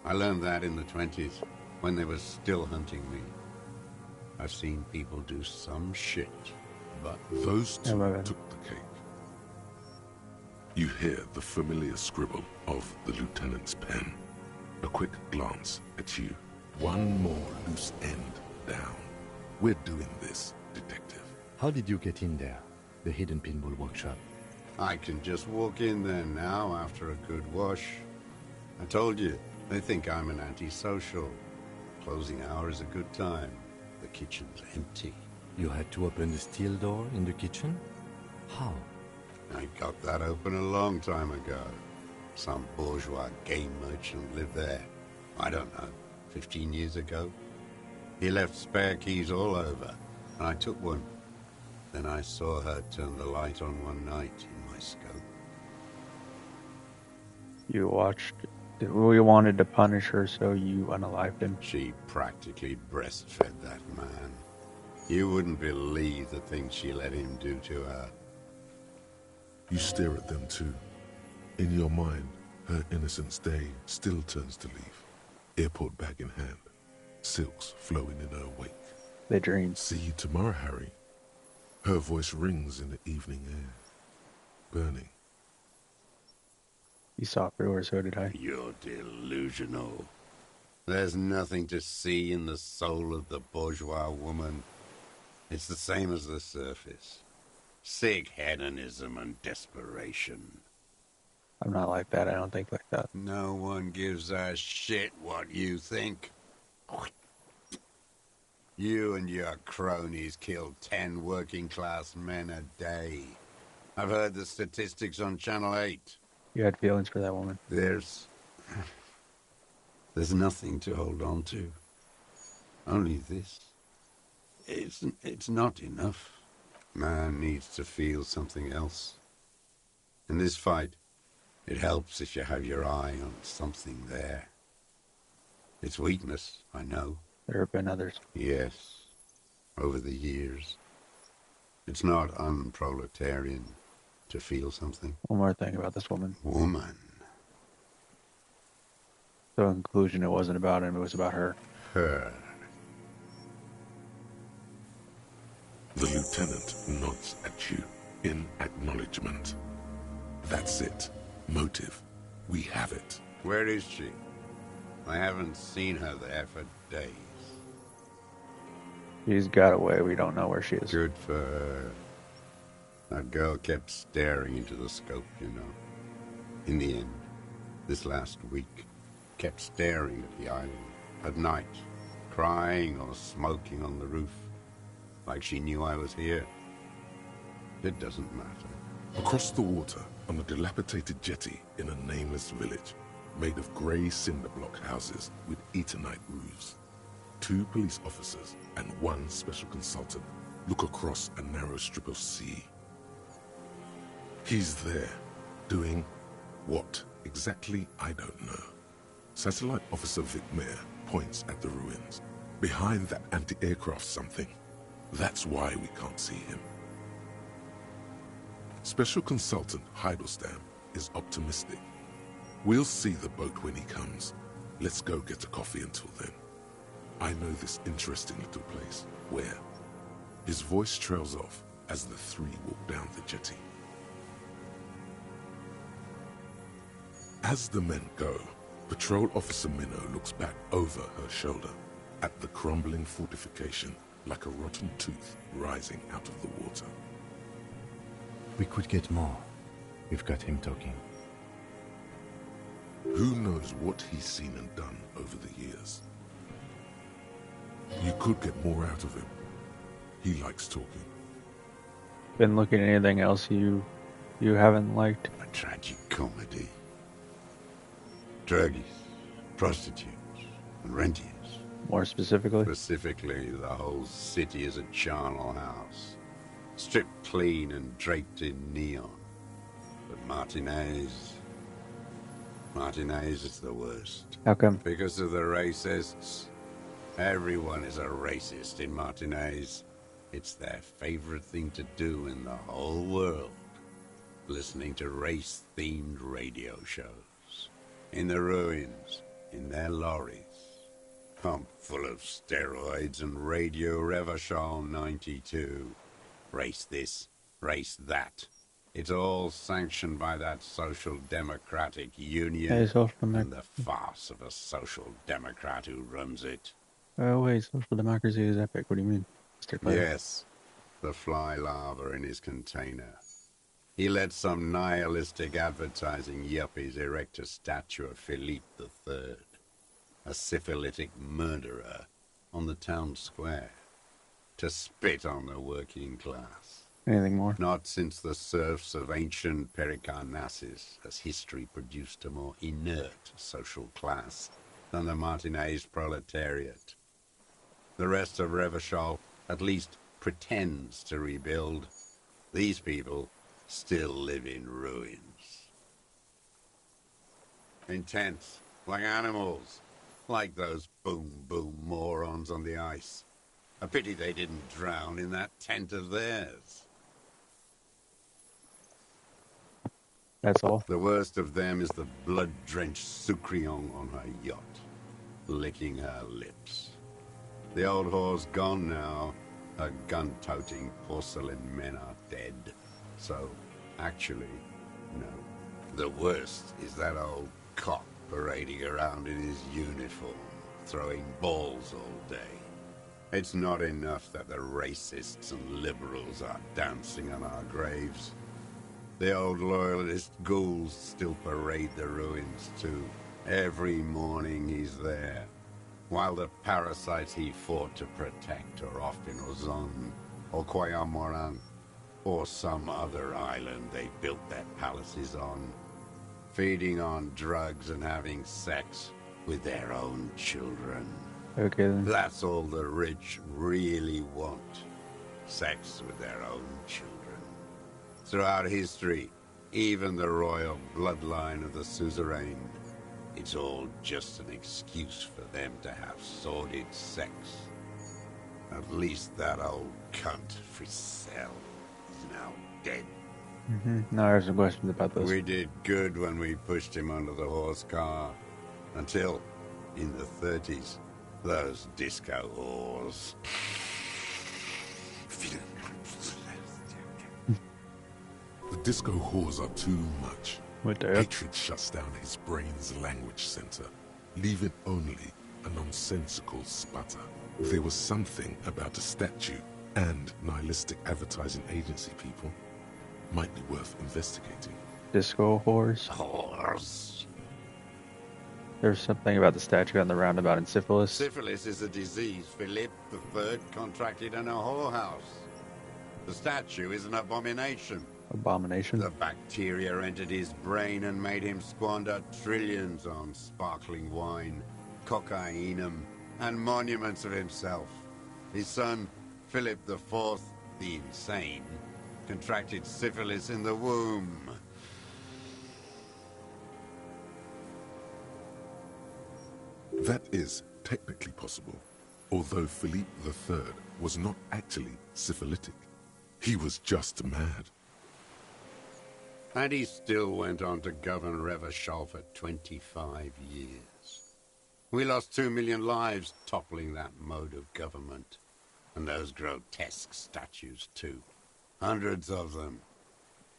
I learned that in the 20s, when they were still hunting me. I've seen people do some shit, but... Those two Yeah, took the cake. You hear the familiar scribble of the lieutenant's pen. A quick glance at you. One more loose end down. We're doing this, detective. How did you get in there? The hidden pinball workshop. I can just walk in there now after a good wash. I told you, they think I'm an antisocial. Closing hour is a good time. The kitchen's empty. You had to open the steel door in the kitchen? How? I got that open a long time ago. Some bourgeois game merchant lived there. I don't know, 15 years ago. He left spare keys all over, and I took one. Then I saw her turn the light on one night in my scope. You watched. We wanted to punish her, so you unalived him. She practically breastfed that man. You wouldn't believe the things she let him do to her. You stare at them too. In your mind, her innocence day still turns to leaf. Airport bag in hand. Silks flowing in her wake. They dreamed. See you tomorrow, Harry. Her voice rings in the evening air. Burning. You saw through her, so did I. You're delusional. There's nothing to see in the soul of the bourgeois woman. It's the same as the surface. Sick hedonism and desperation. I'm not like that. I don't think like that. No one gives a shit what you think. You and your cronies kill 10 working-class men a day. I've heard the statistics on Channel 8. You had feelings for that woman. There's nothing to hold on to. Only this. It's not enough. Man needs to feel something else. In this fight, it helps if you have your eye on something there. It's weakness, I know. There have been others. Yes, over the years. It's not unproletarian to feel something. One more thing about this woman. Woman. So in conclusion, it wasn't about him, it was about her. Her. The lieutenant nods at you. in acknowledgement. That's it. Motive. We have it. Where is she? I haven't seen her there for days. She's got away. We don't know where she is. Good for her. That girl kept staring into the scope, you know. In the end, this last week, kept staring at the island. At night, crying or smoking on the roof. Like she knew I was here. It doesn't matter. Across the water, on a dilapidated jetty in a nameless village, made of grey cinder block houses with Eternite roofs, 2 police officers and 1 special consultant look across a narrow strip of sea. He's there, doing what exactly, I don't know. Satellite Officer Vic Mayer points at the ruins. Behind that anti-aircraft something. That's why we can't see him. Special Consultant Heidelstein is optimistic. We'll see the boat when he comes. Let's go get a coffee until then. I know this interesting little place. Where? His voice trails off as the 3 walk down the jetty. As the men go, Patrol Officer Minnow looks back over her shoulder at the crumbling fortification like a rotten tooth rising out of the water. We could get more. We've got him talking. Who knows what he's seen and done over the years? You could get more out of him. He likes talking. Been looking at anything else you haven't liked? A tragic comedy. Druggies, prostitutes, and rentiers. More specifically? Specifically, the whole city is a charnel house. Stripped clean and draped in neon. But Martinez is the worst. How come? Because of the racists. Everyone is a racist in Martinez. It's their favorite thing to do in the whole world. Listening to race-themed radio shows. In the ruins, in their lorries. Pumped full of steroids and Radio Revachol 92. Race this, race that. It's all sanctioned by that Social Democratic Union and the farce of a Social Democrat who runs it. Oh wait, social democracy is epic. What do you mean? Yes, the fly larva in his container. He let some nihilistic advertising yuppies erect a statue of Philippe III, a syphilitic murderer, on the town square, to spit on the working class. Anything more? Not since the serfs of ancient Pericarnassus has history produced a more inert social class than the Martinez proletariat. The rest of Revachol at least pretends to rebuild. These people still live in ruins. Intense, like animals, like those boom-boom morons on the ice. A pity they didn't drown in that tent of theirs. That's all? The worst of them is the blood-drenched Sucrion on her yacht, licking her lips. The old whore's gone now. Her gun-toting porcelain men are dead. So, actually, no. The worst is that old cop parading around in his uniform, throwing balls all day. It's not enough that the racists and liberals are dancing on our graves. The old loyalist ghouls still parade the ruins too. Every morning he's there. While the parasites he fought to protect are off in Ozon, or Quayamoran, or some other island they built their palaces on, feeding on drugs and having sex with their own children. Okay then. That's all the rich really want. Sex with their own children. Throughout history, even the royal bloodline of the suzerain, it's all just an excuse for them to have sordid sex. At least that old cunt, Frisell, is now dead. No, I have some questions about this. We did good when we pushed him under the horse car. Until, in the 30s, those disco whores. The disco whores are too much. What the heck? Hatred shuts down his brain's language center, leaving only a nonsensical sputter. There was something about a statue and nihilistic advertising agency people. Might be worth investigating. Disco whores. Horse. There's something about the statue on the roundabout and syphilis. Syphilis is a disease Philip III contracted in a whorehouse. The statue is an abomination. Abomination. The bacteria entered his brain and made him squander trillions on sparkling wine, cocainum, and monuments of himself. His son, Philip IV, the insane, contracted syphilis in the womb. That is technically possible, although Philippe III was not actually syphilitic. He was just mad. And he still went on to govern Revachol for 25 years. We lost 2 million lives toppling that mode of government. And those grotesque statues, too. Hundreds of them.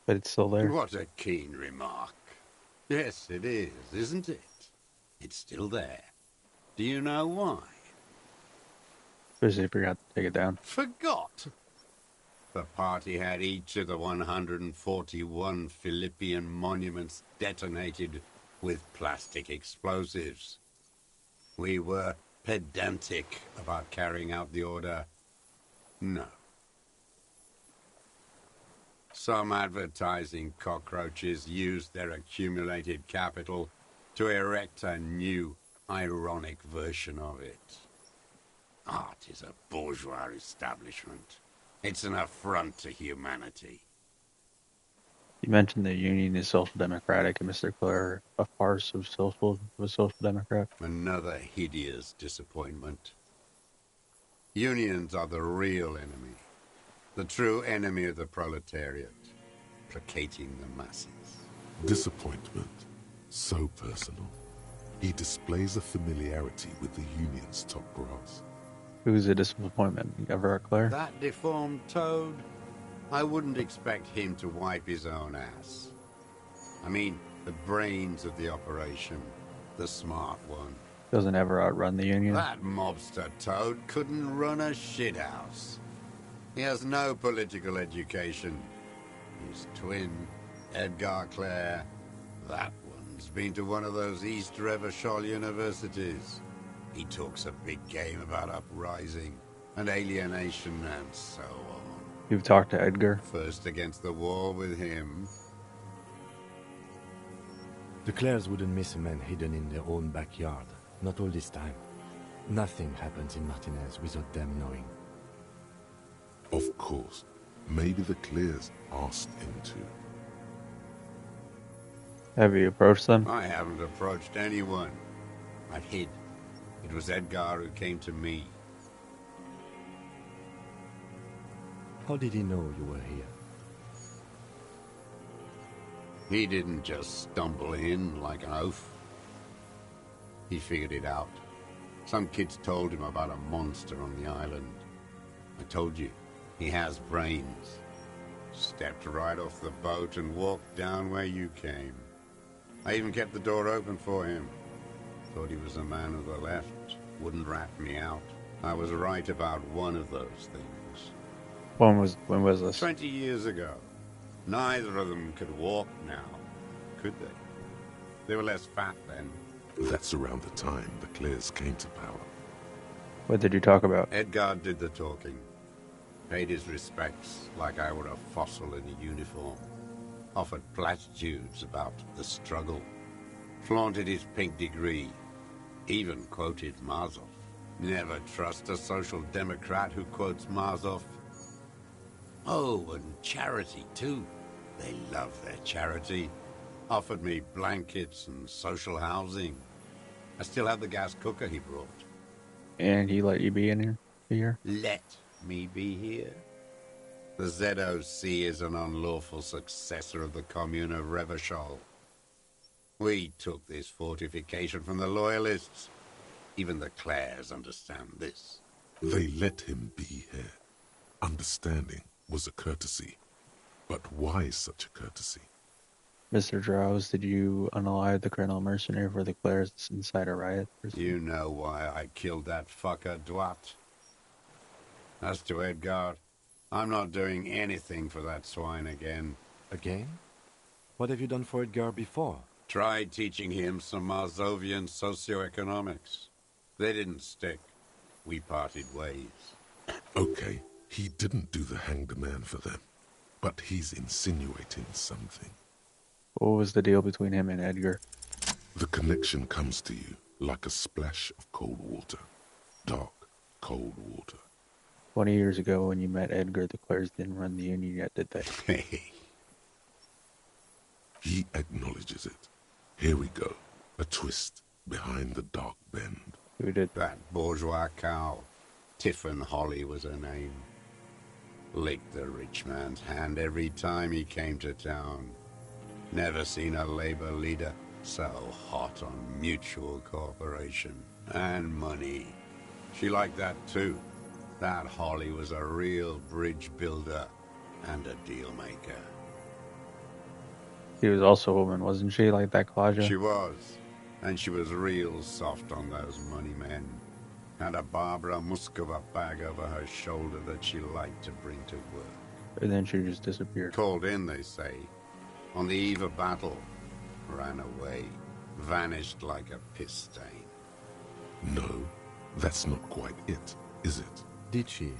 But it's still there. What a keen remark. Yes, it is, isn't it? It's still there. Do you know why? Especially if you forgot to take it down. Forgot? The party had each of the 141 Philippian monuments detonated with plastic explosives. We were pedantic about carrying out the order. No. Some advertising cockroaches used their accumulated capital to erect a new, ironic version of it. Art is a bourgeois establishment. It's an affront to humanity. You mentioned the Union is social democratic, and Mr. Clare a farce of a social democrat. Another hideous disappointment. Unions are the real enemy. The true enemy of the proletariat. Placating the masses. Disappointment. So personal. He displays a familiarity with the Union's top brass. Who's a disappointment? Everett Clare? That deformed toad? I wouldn't expect him to wipe his own ass. I mean, the brains of the operation. The smart one. Doesn't ever outrun the Union. That mobster toad couldn't run a shithouse. He has no political education. His twin, Edgar Clare, that one's been to one of those East Revachol universities. He talks a big game about uprising and alienation and so on. You've talked to Edgar? First against the wall with him. The Clares wouldn't miss a man hidden in their own backyard. Not all this time. Nothing happens in Martinez without them knowing. Of course. Maybe the Clears asked him to. Have you approached them? I haven't approached anyone. I've hid. It was Edgar who came to me. How did he know you were here? He didn't just stumble in like an oaf. He figured it out. Some kids told him about a monster on the island. I told you, he has brains. Stepped right off the boat and walked down where you came. I even kept the door open for him. Thought he was a man of the left. Wouldn't rat me out. I was right about one of those things. When was this? 20 years ago. Neither of them could walk now, could they? They were less fat then. That's around the time the Clears came to power. What did you talk about? Edgar did the talking. Paid his respects like I were a fossil in a uniform. Offered platitudes about the struggle. Flaunted his pink degree. Even quoted Marzoff. Never trust a social democrat who quotes Marzoff. Oh, and charity, too. They love their charity. Offered me blankets and social housing. I still have the gas cooker he brought. And he let you be in here? Let me be here? The ZOC is an unlawful successor of the Commune of Revachol. We took this fortification from the Loyalists. Even the Clares understand this. They let him be here. Understanding was a courtesy. But why such a courtesy? Mr. Drowse, did you unalive the criminal mercenary for the Clares inside a riot? You know why I killed that fucker, Dwat. As to Edgar, I'm not doing anything for that swine again. Again? What have you done for Edgar before? Tried teaching him some Marzovian socioeconomics. They didn't stick. We parted ways. Okay, he didn't do the hanged man for them, but he's insinuating something. What was the deal between him and Edgar? The connection comes to you like a splash of cold water. Dark, cold water. 20 years ago when you met Edgar, the Clares didn't run the Union yet, did they? He acknowledges it. Here we go. A twist behind the dark bend. Who did? That bourgeois cow. Tiffin Holly was her name. Licked the rich man's hand every time he came to town. Never seen a labor leader so hot on mutual cooperation and money. She liked that too. That Holly was a real bridge builder and a deal maker. She was also a woman, wasn't she? Like that Claudia? She was. And she was real soft on those money men. Had a Barbara Muscova bag over her shoulder that she liked to bring to work. And then she just disappeared. Called in, they say. On the eve of battle. Ran away. Vanished like a piss stain. No, that's not quite it, is it? Did she?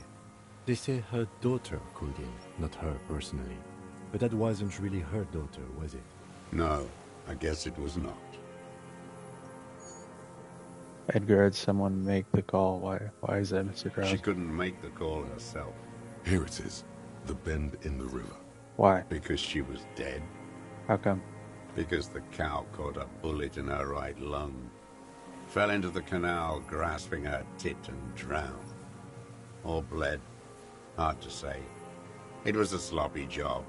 They say her daughter called in, not her personally. But that wasn't really her daughter, was it? No, I guess it was not. Edgar had someone make the call. Why is that, Mr. Krause? She couldn't make the call herself. Here it is. The bend in the river. Why? Because she was dead. How come? Because the cow caught a bullet in her right lung. Fell into the canal, grasping her tit and drowned. Or bled. Hard to say. It was a sloppy job.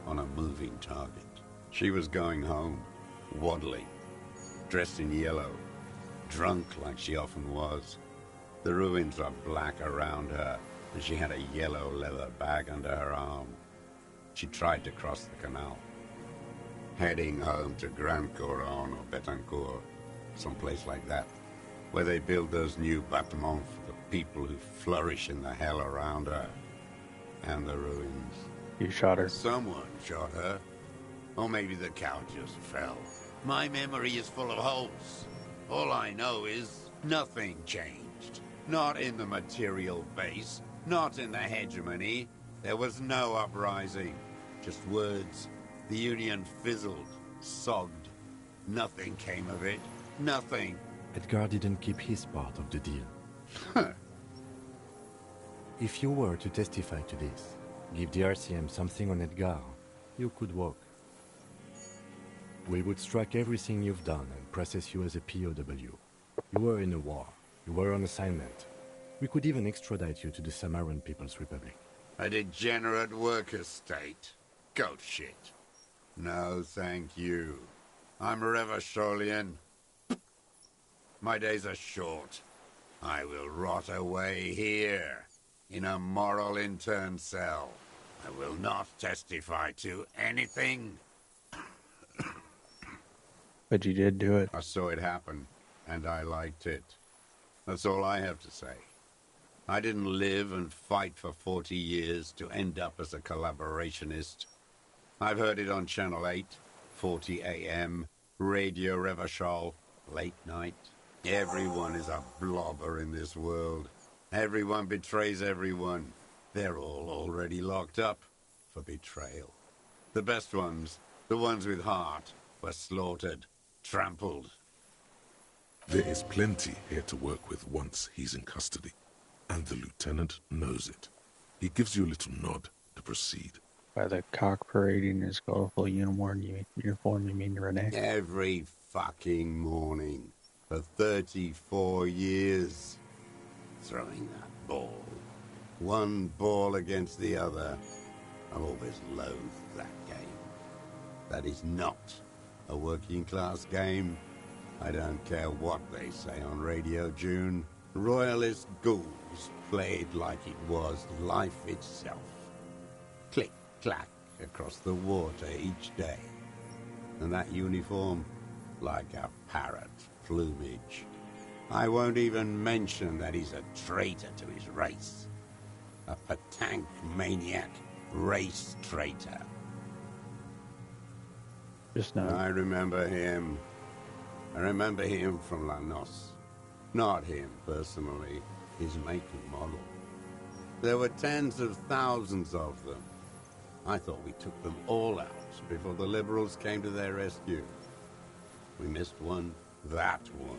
On a moving target. She was going home. Waddling. Dressed in yellow. Drunk like she often was. The ruins are black around her, and she had a yellow leather bag under her arm. She tried to cross the canal. Heading home to Grand Couronne or Betancourt, someplace like that, where they build those new bâtiments for the people who flourish in the hell around her. And the ruins. You shot her. Someone shot her. Or maybe the cow just fell. My memory is full of holes. All I know is nothing changed. Not in the material base, not in the hegemony. There was no uprising. Just words. The Union fizzled, sogged. Nothing came of it. Nothing. Edgar didn't keep his part of the deal. If you were to testify to this, give the RCM something on Edgar, you could walk. We would strike everything you've done and process you as a POW. You were in a war. You were on assignment. We could even extradite you to the Samaran People's Republic. A degenerate worker state. Goat shit. No, thank you. I'm Revacholian. My days are short. I will rot away here, in a moral intern cell. I will not testify to anything. But you did do it. I saw it happen, and I liked it. That's all I have to say. I didn't live and fight for 40 years to end up as a collaborationist. I've heard it on Channel 8, 40 AM, Radio Revachol, late night. Everyone is a blobber in this world. Everyone betrays everyone. They're all already locked up for betrayal. The best ones, the ones with heart, were slaughtered, trampled. There is plenty here to work with once he's in custody. And the lieutenant knows it. He gives you a little nod to proceed. By the cock parading his colorful uniform, you mean Renee? Every fucking morning. For 34 years. Throwing that ball. One ball against the other. I've always loathed that game. That is not a working class game. I don't care what they say on Radio June. Royalist ghouls played like it was life itself. Click, clack, across the water each day. And that uniform, like a parrot's plumage. I won't even mention that he's a traitor to his race. A Patank maniac race traitor. Just now. I remember him. I remember him from Lanos. Not him, personally. His make and model. There were tens of thousands of them. I thought we took them all out before the Liberals came to their rescue. We missed one, that one.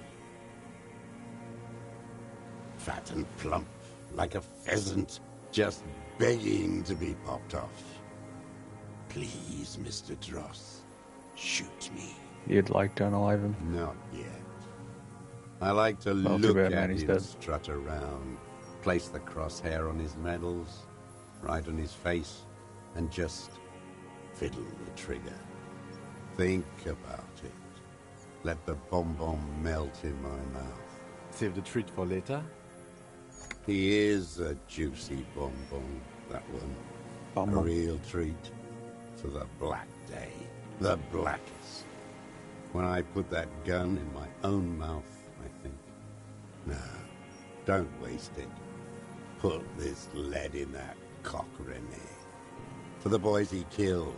Fat and plump, like a pheasant, just begging to be popped off. Please, Mr. Dross, shoot me. You'd like to unalive him? Not yet. I like to Well, too look bad, at man, he's him dead. strut around, place the crosshair on his medals, right on his face, and just fiddle the trigger. Think about it. Let the bomb melt in my mouth. Save the treat for later? He is a juicy bonbon, that one. Bonbon. A real treat for the black day. The blackest. When I put that gun in my own mouth, I think, no, don't waste it. Put this lead in that cock, René. For the boys he killed.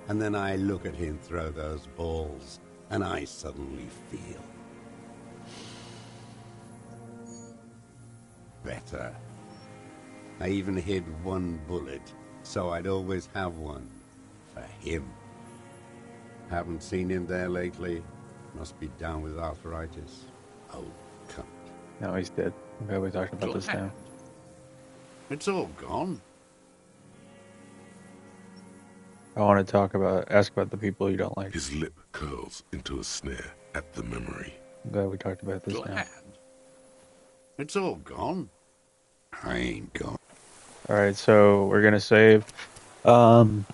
And then I look at him throw those balls, and I suddenly feel better. I even hid one bullet, so I'd always have one for him. Haven't seen him there lately. Must be down with arthritis. Oh, cunt. No, he's dead. Okay, we talked about this now. It's all gone. I want to ask about the people you don't like. His lip curls into a sneer at the memory. I'm glad we talked about this now. Glad. It's all gone. I ain't gone. Alright, so we're gonna save. I'm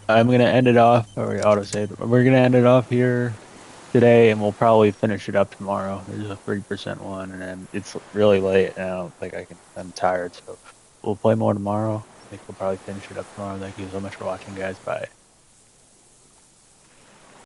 gonna end it off, or autosave. We're gonna end it off here today, and we'll probably finish it up tomorrow. There's a 3% one, and then it's really late, and I don't think I'm tired, so we'll play more tomorrow. I think we'll probably finish it up tomorrow. Thank you so much for watching, guys. Bye.